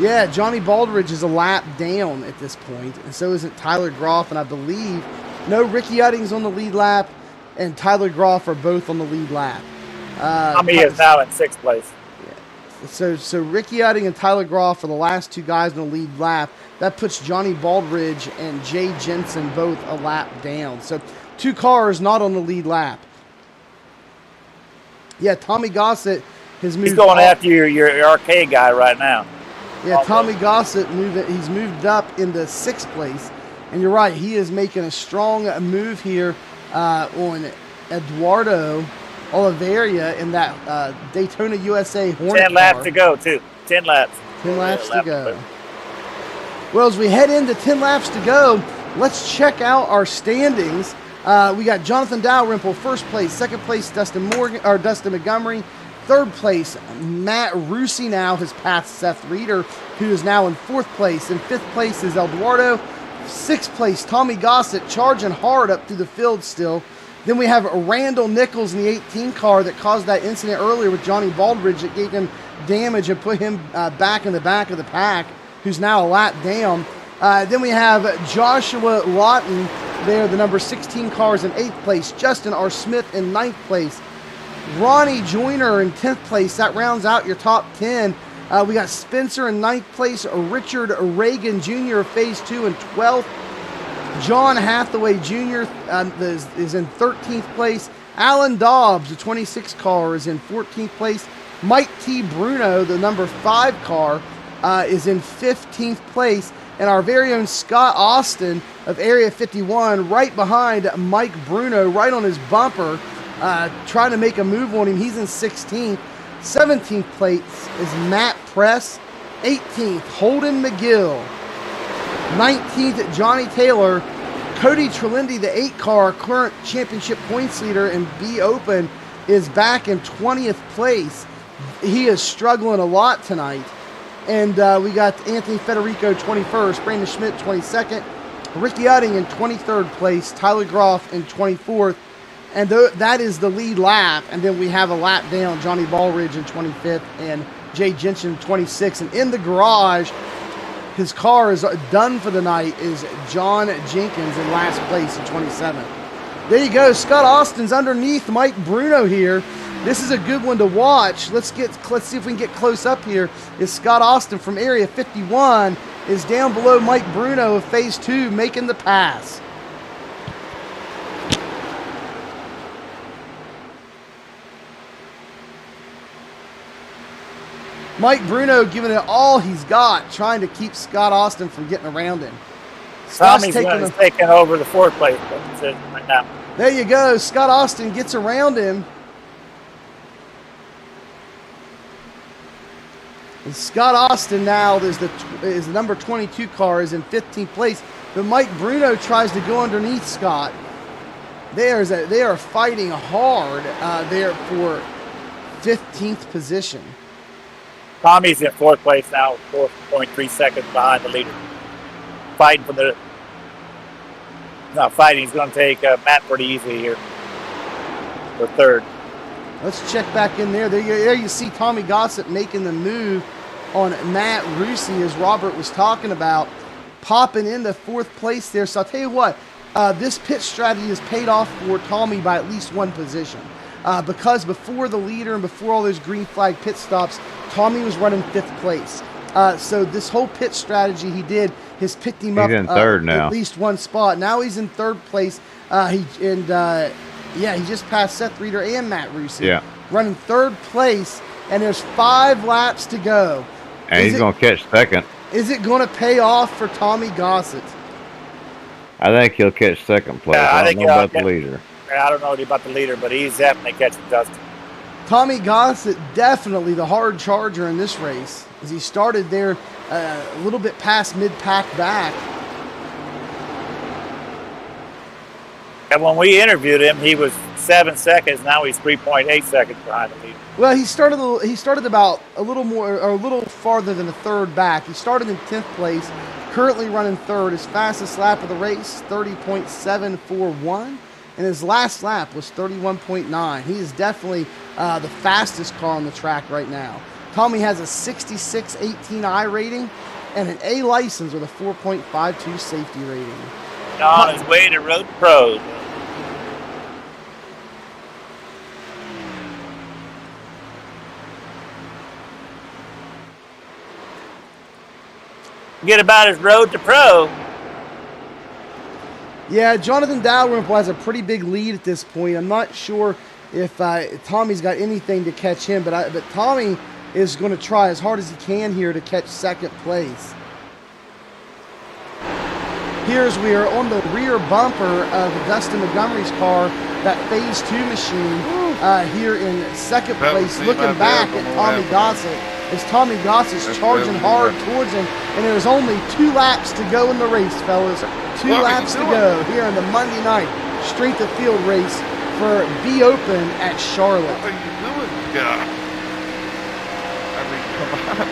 Yeah, Johnny Baldridge is a lap down at this point, and so isn't Tyler Groff, and I believe Ricky Utting's on the lead lap, and Tyler Groff are both on the lead lap.
Tommy is now in 6th place.
Yeah. So Ricky Utting and Tyler Groff are the last 2 guys in the lead lap. That puts Johnny Baldridge and Jay Jensen both a lap down. So 2 cars not on the lead lap. Yeah, Tommy Gossett has moved.
He's going after your arcade guy right now.
Yeah, Tommy Gossett he's moved up into 6th place. And you're right, he is making a strong move here on Eduardo Oliveira in that Daytona USA Hornet
10 laps
car.
to go, too. 10 laps.
10 laps to go. Well, as we head into 10 laps to go, let's check out our standings. We got Jonathan Dalrymple, 1st place. 2nd place, Dustin Montgomery. 3rd place, Matt Rusi now has passed Seth Reeder, who is now in 4th place. In 5th place is Eduardo. 6th place, Tommy Gossett, charging hard up through the field still. Then we have Randall Nichols in the 18 car that caused that incident earlier with Johnny Baldridge that gave him damage and put him back in the back of the pack, who's now a lap down. Then we have Joshua Lawton there, the number 16 car is in 8th place. Justin R. Smith in 9th place. Ronnie Joyner in 10th place. That rounds out your top 10. We got Spencer in 9th place. Richard Reagan Jr. of Phase 2 in 12th. John Hathaway Jr. Is in 13th place. Alan Dobbs, the 26 car, is in 14th place. Mike T. Bruno, the number 5 car, is in 15th place. And our very own Scott Austin of Area 51, right behind Mike Bruno, right on his bumper, trying to make a move on him. He's in 16th. 17th place is Matt Press. 18th, Holden McGill. 19th, Johnny Taylor. Cody Trelindi, the 8 car, current championship points leader in B Open, is back in 20th place. He is struggling a lot tonight. And we got Anthony Federico 21st, Brandon Schmidt 22nd, Ricky Udding in 23rd place, Tyler Groff in 24th. And that is the lead lap. And then we have a lap down, Johnny Ballridge in 25th and Jay Genshin in 26th. And in the garage, his car is done for the night, is John Jenkins in last place in 27th. There you go. Scott Austin's underneath Mike Bruno here. This is a good one to watch. Let's see if we can get close up here. Is Scott Austin from Area 51 is down below Mike Bruno of Phase 2 making the pass. Mike Bruno giving it all he's got, trying to keep Scott Austin from getting around him.
Tommy's taking over the 4th place position right now.
There you go. Scott Austin gets around him. And Scott Austin now is the number 22 car is in 15th place, but Mike Bruno tries to go underneath Scott. They are fighting hard there for 15th position.
Tommy's in 4th place now, 4.3 seconds behind the leader. Fighting for the. Not fighting. He's going to take Matt pretty easy here for 3rd.
Let's check back in there. There you see Tommy Gossett making the move on Matt Rusi, as Robert was talking about, popping into 4th place there. So I'll tell you what, this pit strategy has paid off for Tommy by at least 1 position. Because before the leader and before all those green flag pit stops, Tommy was running 5th place. So this whole pit strategy he did has picked him up
in 3rd now.
At least 1 spot. Now he's in 3rd place. He just passed Seth Reeder and Matt Rusi.
Yeah.
Running 3rd place, and there's 5 laps to go.
And he's going to catch 2nd.
Is it going to pay off for Tommy Gossett?
I think he'll catch 2nd place. I don't know about the leader.
I don't know about the leader, but he's definitely catching Dustin.
Tommy Gossett, definitely the hard charger in this race, as he started there a little bit past mid-pack back.
And when we interviewed him, he was 7 seconds. Now he's 3.8 seconds behind the leader.
Well, he started about a little farther than a 3rd back. He started in 10th place, currently running 3rd. His fastest lap of the race, 30.741. And his last lap was 31.9. He is definitely the fastest car on the track right now. Tommy has a 66.18 rating and an A license with a 4.52 safety rating.
On his way to Road Pros. Forget about his Road to Pro.
Yeah, Jonathan Dalrymple has a pretty big lead at this point. I'm not sure if Tommy's got anything to catch him, but Tommy is going to try as hard as he can here to catch 2nd place. Here's we are on the rear bumper of Dustin Montgomery's car, that Phase 2 machine, here in 2nd place, looking back at Tommy Gossett, as Tommy Gossett's charging hard towards him, and there's only 2 laps to go in the race, fellas. 2 laps to go here in the Monday night Strength of Field race for B Open at Charlotte.
What are you doing, guy? I mean, come on.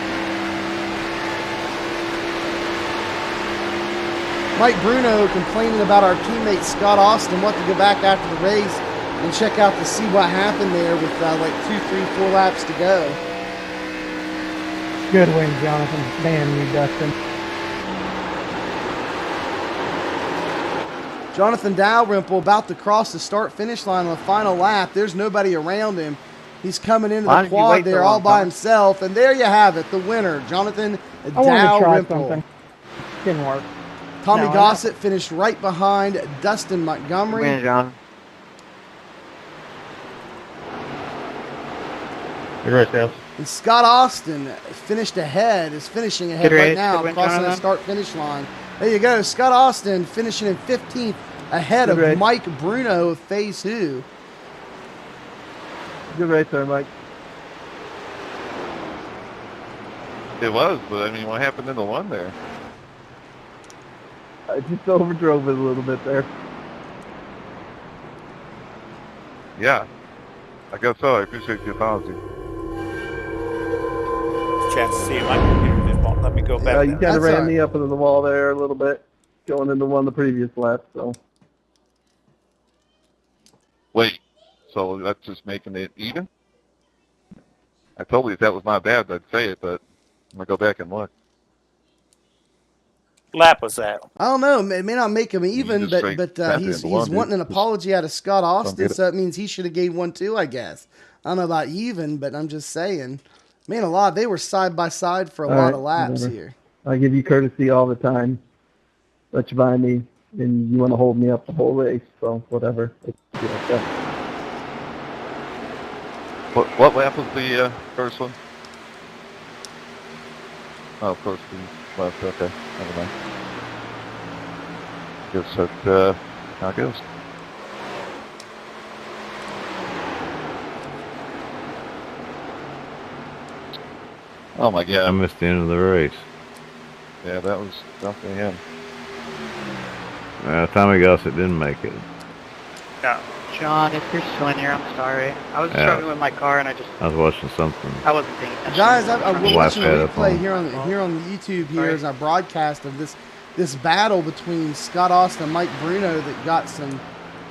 Mike Bruno complaining about our teammate Scott Austin, wanting to go back after the race and check out to see what happened there with like 2, 3, 4 laps to go.
Good win, Jonathan. Damn you, Dustin.
Jonathan Dalrymple about to cross the start-finish line on the final lap. There's nobody around him. He's coming into the quad there all by himself. And there you have it, the winner, Jonathan Dalrymple.
Didn't work.
Tommy Gossett finished right behind Dustin Montgomery.
Win, John.
Good race, Dale.
And Scott Austin is finishing ahead right now, crossing the start-finish line. There you go, Scott Austin finishing in 15th ahead of Mike Bruno of Phase 2.
Good race there, Mike.
It was, but I mean, what happened in the one there?
I just overdrove it a little bit there.
Yeah, I guess so. I appreciate the apology.
Chance to see my computer just won't let me go back.
Yeah, you kind of ran me up into the wall there a little bit, going into one of the previous laps. So.
Wait, so that's just making it even? I told you if that was my bad, I'd say it, but I'm gonna go back and look.
Lap was that?
I don't know. It may not make him even, but he's wanting an apology out of Scott Austin, so it means he should have gave one too, I guess. I don't know about even, but I'm just saying. Man, they were side by side for a lot of laps here.
I give you courtesy all the time. Let you buy me, and you want to hold me up the whole race, so whatever.
What lap was the first one? Oh, of course, the left. Okay, never mind. Guess that's how it goes. Oh my God!
I missed the end of the race.
Yeah, that was definitely him.
Tommy Gossett didn't make it.
No. John, if you're still in here, I'm sorry. I was struggling with my car, and I
was watching something.
I wasn't paying attention.
Guys, I'm watching a replay here on the YouTube here as our broadcast of this battle between Scott Austin and Mike Bruno that got a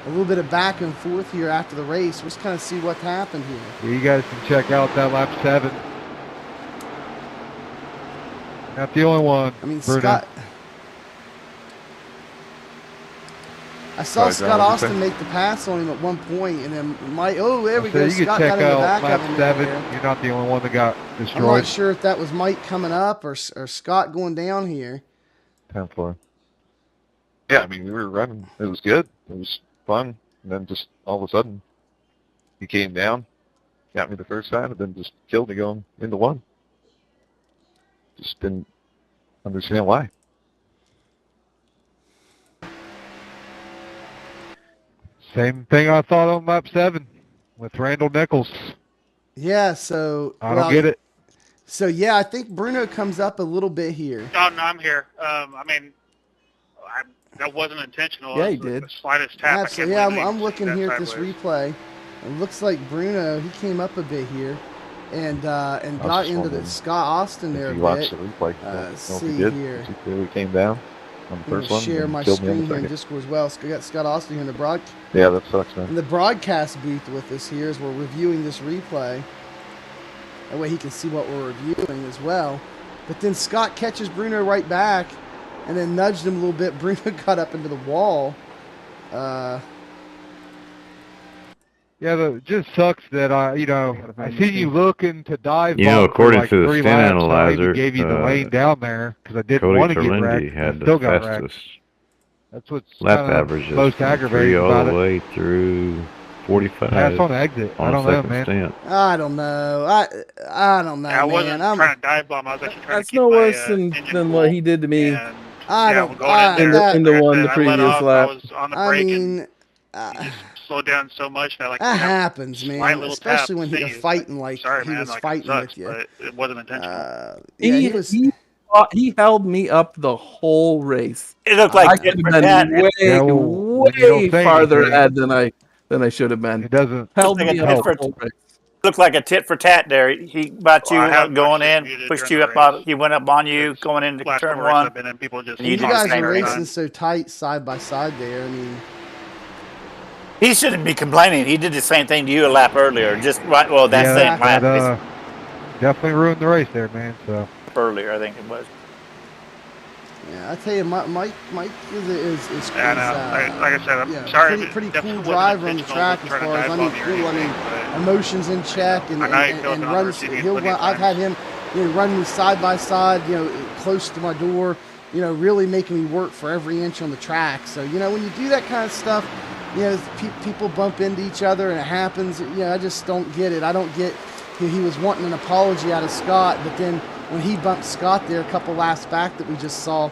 little bit of back and forth here after the race. Let's kind of see what happened here.
You guys can check out that lap 7. Not the only one.
I mean,
Bruno.
Scott. I saw Scott Austin make the pass on him at one point, and then Mike. Oh, there we go.
You
Scott
can check
got in the
out
back of
lap
him
7.
there.
You're not the only one that got destroyed.
I'm not sure if that was Mike coming up or Scott going down here.
10-4. Yeah, I mean, we were running. It was good. It was fun. And then just all of a sudden, he came down, got me the first time, and then just killed me going into one. Just didn't understand why.
Same thing I thought on lap 7 with Randall Nichols.
Yeah, so
I don't get it.
So yeah, I think Bruno comes up a little bit here.
No, I'm here. I mean, that wasn't intentional.
Yeah, he did.
The slightest tap.
Absolutely. Yeah, I'm looking here at this replay. It looks like Bruno, he came up a bit here and got into the Scott Austin there a bit.
Watch the replay.
See here.
He clearly came down on the first one.
Share my screen here in Discord as well. So we got Scott Austin here in the broadcast.
Yeah, that sucks, man.
In the broadcast booth with us here as we're reviewing this replay. That way he can see what we're reviewing as well. But then Scott catches Bruno right back and then nudged him a little bit. Bruno got up into the wall.
Yeah, it just sucks that I see you looking to dive.
According to the stint analyzer,
I gave you the lane down there because I didn't want to get wrecked.
Had
I still
the
got
fastest
wrecked. That's what's
lap averages
most aggravating
all
about
the
it.
way through 45.
Pass on exit. I don't know, man.
Stint.
I don't know. I don't know,
I wasn't
man.
trying to dive bomb. I was actually trying
That's
to keep
no
my,
worse than what he did to me.
I don't.
In the previous lap.
I was on the brake.
mean,
and just slowed down so much that
that happens, man. Especially when you're fighting like
sorry,
he
man,
was
like,
fighting
sucks,
with you.
But it wasn't intentional.
Yeah,
he held me up the whole race.
It looked like
I could have been way farther ahead than I should have been.
It doesn't
held me up the whole race.
Looked like a tit for tat there. He got you going in, pushed you up. He went up on you going into turn one.
You guys are racing so tight side by side there. I mean,
he shouldn't be complaining. He did the same thing to you a lap earlier. Just right. Well, that same lap.
Definitely ruined the race there, man. So
earlier, I think it was.
Yeah, I tell you, Mike is
like I said, I'm sorry.
Pretty cool driver on the track as far as cool. I mean, emotions in check and runs. He'll run. I've had him, run me side by side, close to my door, really making me work for every inch on the track. So when you do that kind of stuff, people bump into each other and it happens. I just don't get it. I don't get. He was wanting an apology out of Scott, but then when he bumped Scott there a couple laps back that we just saw,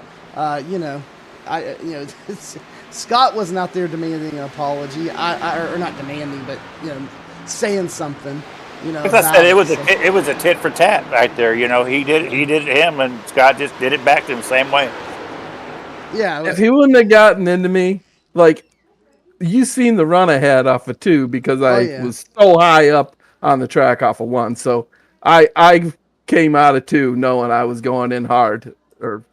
Scott wasn't out there demanding an apology. Or not demanding, but saying something.
As I said, it was a tit for tat right there. He did him, and Scott just did it back to him the same way.
Yeah.
If he wouldn't have gotten into me, like, you seen the run I had off of 2 because I was so high up on the track off of 1. So I came out of 2 knowing I was going in hard. Or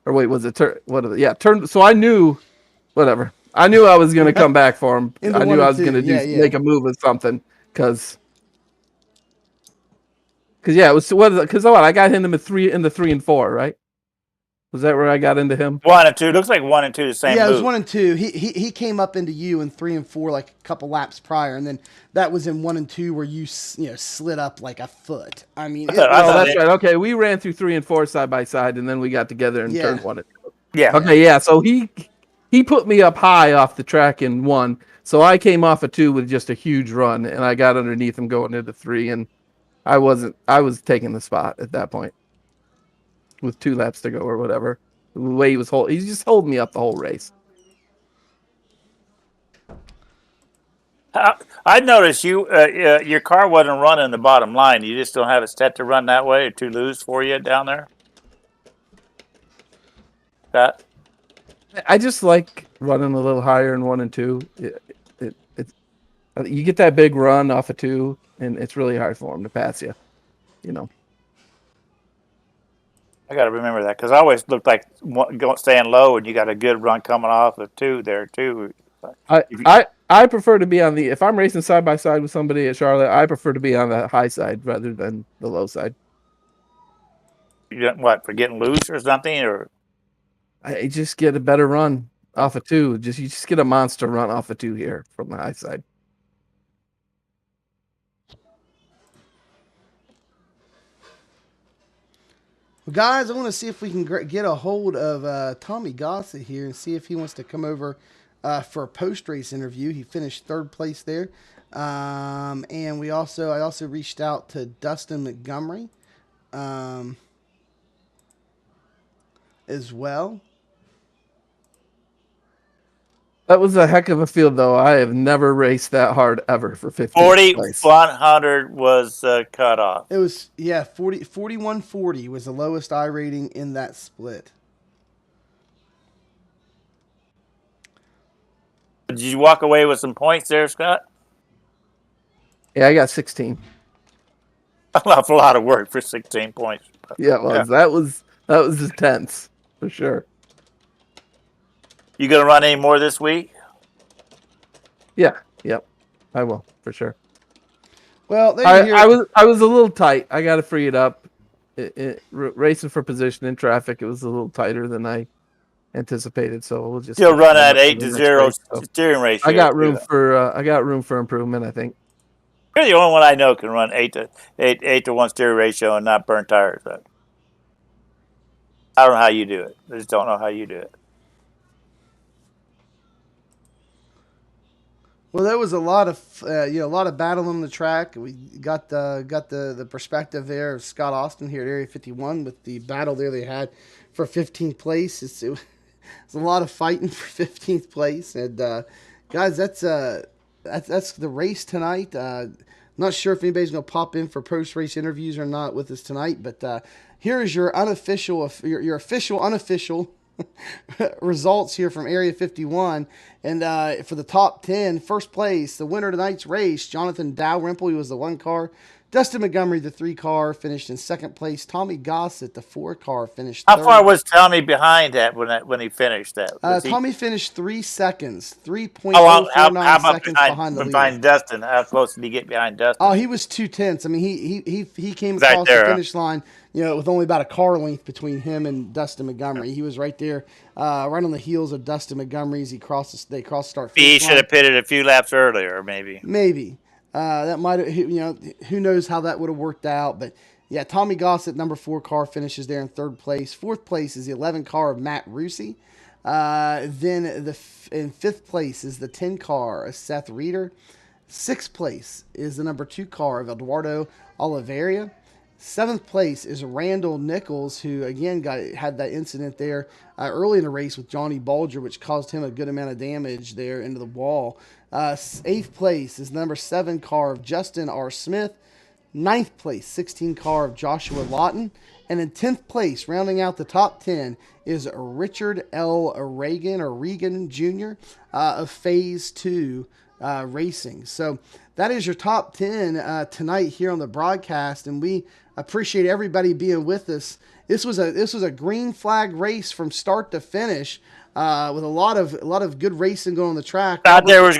wait, was it turn? So I knew, whatever. I knew I was going to come back for him. I knew I was going to make a move with something because it was because I got him in the 3 and 4, right? Was that where I got into him?
1 and 2 looks like 1 and 2 the same.
Yeah, it was
move.
1 and 2. He came up into you in 3 and 4 like a couple laps prior, and then that was in 1 and 2 where you slid up like a foot. I mean,
that's right. Okay, we ran through 3 and 4 side by side, and then we got together and turned 1 and 2.
Yeah.
Okay, yeah. So he put me up high off the track in 1, so I came off of 2 with just a huge run, and I got underneath him going into 3, and I was taking the spot at that point with 2 laps to go or whatever. The way he was he's just holding me up the whole race.
I noticed your car wasn't running the bottom line. You just don't have it set to run that way or too loose for you down there? That?
I just like running a little higher in 1 and 2. You get that big run off of 2, and it's really hard for him to pass you.
I got to remember that because I always looked like staying low, and you got a good run coming off of 2 there too.
I prefer to be on if I'm racing side by side with somebody at Charlotte, I prefer to be on the high side rather than the low side.
What, for getting loose or something, or?
I just get a better run off of 2. You just get a monster run off of 2 here from the high side.
Well, guys, I want to see if we can get a hold of Tommy Gossett here and see if he wants to come over for a post-race interview. He finished 3rd place there. And I also reached out to Dustin Montgomery as well.
That was a heck of a field, though. I have never raced that hard ever for 50.
4,100 was cut off.
It was 4140 was the lowest I rating in that split.
Did you walk away with some points there, Scott?
Yeah, I got 16.
That's a lot of work for 16 points.
Yeah, it was. Yeah. That was intense for sure.
You gonna run any more this week?
Yeah. Yep. I will for sure.
Well,
I was a little tight. I got to free it up. Racing for position in traffic, it was a little tighter than I anticipated. So we'll just
still run at 8-0 steering ratio.
I got room for improvement, I think.
You're the only one I know can run 8-1 steering ratio and not burn tires. I don't know how you do it. I just don't know how you do it.
Well, there was a lot of battle on the track. We got the perspective there of Scott Austin here at Area 51 with the battle there they had for 15th place. It's a lot of fighting for 15th place, and guys, that's the race tonight. Not sure if anybody's going to pop in for post-race interviews or not with us tonight, but here is your official unofficial results here from Area 51. And for the top 10, first place, the winner of tonight's race, Jonathan Dalrymple, he was the 1 car. Dustin Montgomery, the 3 car, finished in 2nd place. Tommy Gossett, the 4 car, finished 3rd.
How far was Tommy behind that when he finished that?
Tommy finished 3 seconds, 3.049 seconds behind the leader.
Behind Dustin, how close did he get behind Dustin?
Oh, he was 2/10. I mean, he came across the finish line, with only about a car length between him and Dustin Montgomery. He was right there, right on the heels of Dustin Montgomery as they crossed the start finish line.
He should have pitted a few laps earlier, maybe.
Maybe. That might have, who knows how that would have worked out. But, yeah, Tommy Gossett, number 4 car, finishes there in 3rd place. 4th place is the 11 car of Matt Rusi. Then in 5th place is the 10 car of Seth Reeder. 6th place is the number 2 car of Eduardo Oliveira. 7th place is Randall Nichols, who, again, had that incident there early in the race with Johnny Bulger, which caused him a good amount of damage there into the wall. 8th place is number 7 car of Justin R. Smith. 9th place, 16 car of Joshua Lawton. And in 10th place, rounding out the top 10, is Richard L. Regan Jr. Of Phase 2 Racing. So that is your top 10 tonight here on the broadcast, and we appreciate everybody being with us. This was a green flag race from start to finish, with a lot of good racing going on the track.
I thought there was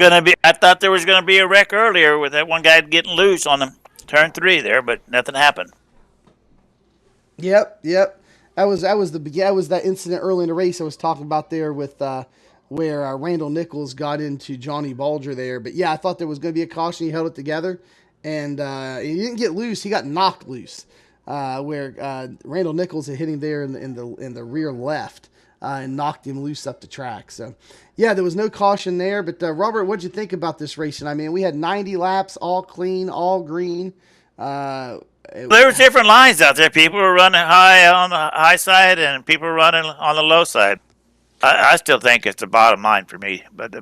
going to be a wreck earlier with that one guy getting loose on the turn 3 there, but nothing happened.
Yep. That was that incident early in the race I was talking about there with where Randall Nichols got into Johnny Balger there. But yeah, I thought there was going to be a caution. He held it together, and he didn't get loose. He got knocked loose, where Randall Nichols had hit him there in the rear left. And knocked him loose up the track. So, yeah, there was no caution there. But, Robert, what'd you think about this racing? I mean, we had 90 laps, all clean, all green.
There was different lines out there. People were running high on the high side, and people were running on the low side. I still think it's the bottom line for me. But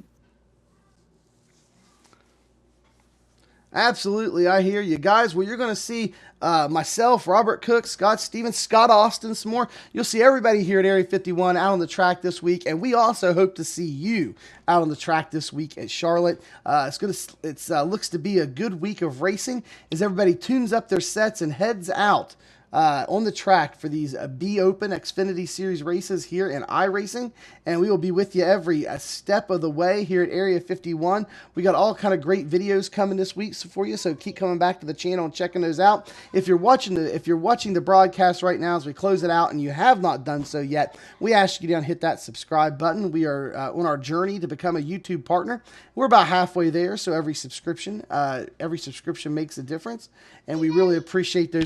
absolutely, I hear you guys. Well, you're going to see myself, Robert Cook, Scott Stevens, Scott Austin, some more. You'll see everybody here at Area 51 out on the track this week, and we also hope to see you out on the track this week at Charlotte. It looks to be a good week of racing as everybody tunes up their sets and heads out on the track for these Be Open Xfinity Series races here in iRacing, and we will be with you every step of the way here at Area 51. We got all kind of great videos coming this week for you, so keep coming back to the channel and checking those out. If you're watching the broadcast right now as we close it out and you have not done so yet, we ask you to hit that subscribe button. We are on our journey to become a YouTube partner. We're about halfway there, so every subscription makes a difference, and we really appreciate those.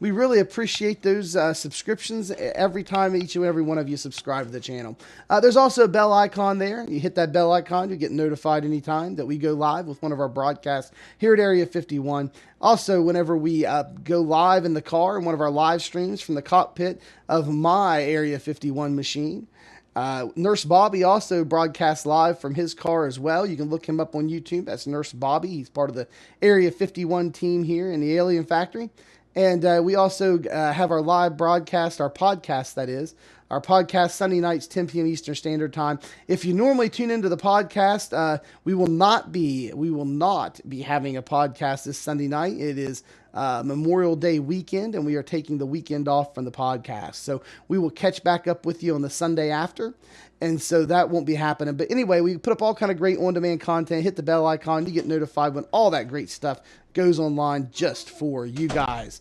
We really appreciate those subscriptions every time each and every one of you subscribe to the channel. There's also a bell icon there. You hit that bell icon, you get notified anytime that we go live with one of our broadcasts here at Area 51. Also, whenever we go live in the car in one of our live streams from the cockpit of my Area 51 machine, Nurse Bobby also broadcasts live from his car as well. You can look him up on YouTube. That's Nurse Bobby. He's part of the Area 51 team here in the Alien Factory. And we also have our live broadcast, our podcast, that is. Our podcast Sunday nights, 10 p.m. Eastern Standard Time. If you normally tune into the podcast, we will not be having a podcast this Sunday night. It is Memorial Day weekend, and we are taking the weekend off from the podcast. So we will catch back up with you on the Sunday after, and so that won't be happening. But anyway, we put up all kind of great on-demand content. Hit the bell icon. You get notified when all that great stuff goes online just for you guys.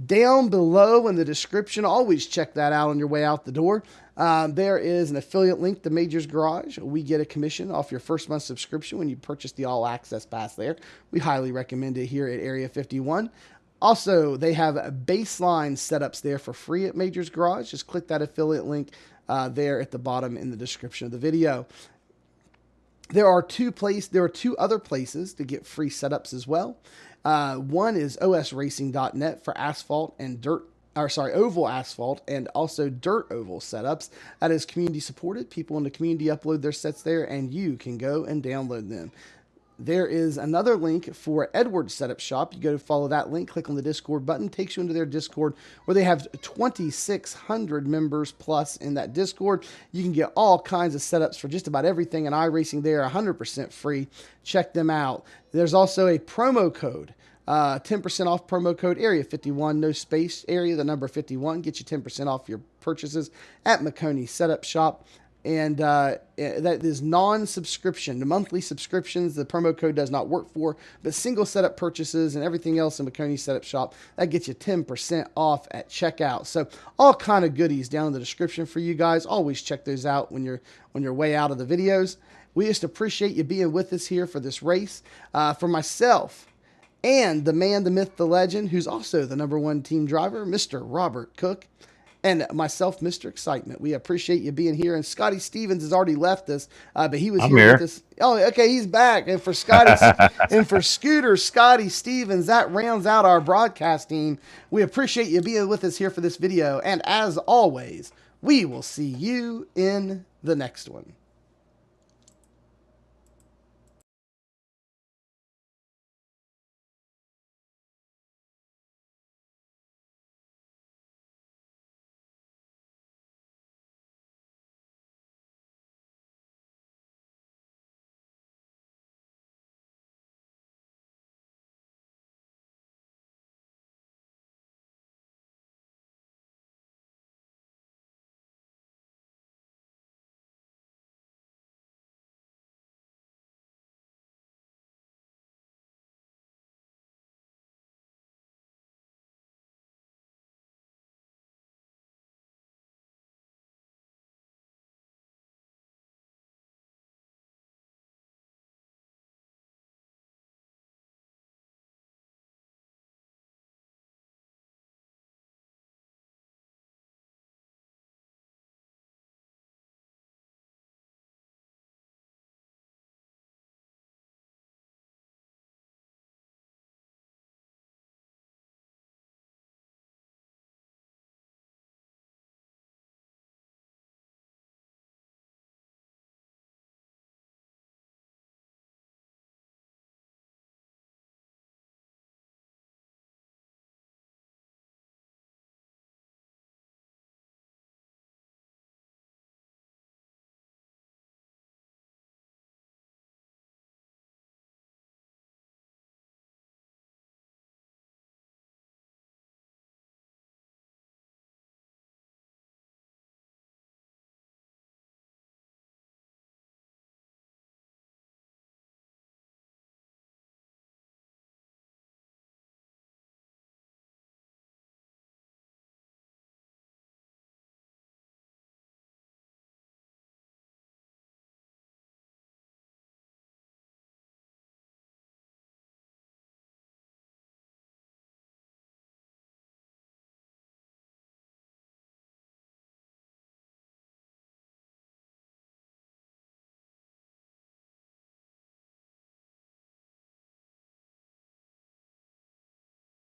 Down below in the description, always check that out on your way out the door. There is an affiliate link to Major's Garage. We get a commission off your first month subscription when you purchase the All Access Pass there. We highly recommend it here at Area 51. Also, they have baseline setups there for free at Major's Garage. Just click that affiliate link there at the bottom in the description of the video. There are two other places to get free setups as well. One is osracing.net for asphalt and oval asphalt and also dirt oval setups. That is community supported. People in the community upload their sets there, and you can go and download them. There is another link for Edwards Setup Shop. You go to follow that link, click on the Discord button, takes you into their Discord where they have 2,600 members plus in that Discord. You can get all kinds of setups for just about everything in iRacing there, 100% free. Check them out. There's also a promo code. 10% off promo code Area 51, no space, area, the number 51, get you 10% off your purchases at Maconi Setup Shop. And that is non-subscription. The monthly subscriptions, the promo code does not work for, but single setup purchases and everything else in Maconi Setup Shop, that gets you 10% off at checkout. So all kind of goodies down in the description for you guys. Always check those out when you're on your way out of the videos. We just appreciate you being with us here for this race. For myself and the man, the myth, the legend, who's also the #1 team driver, Mr. Robert Cook, and myself, Mr. Excitement. We appreciate you being here. And Scotty Stevens has already left us, but he was here with us. Oh, okay, he's back. And for Scooter, Scotty Stevens, that rounds out our broadcast team. We appreciate you being with us here for this video. And as always, we will see you in the next one.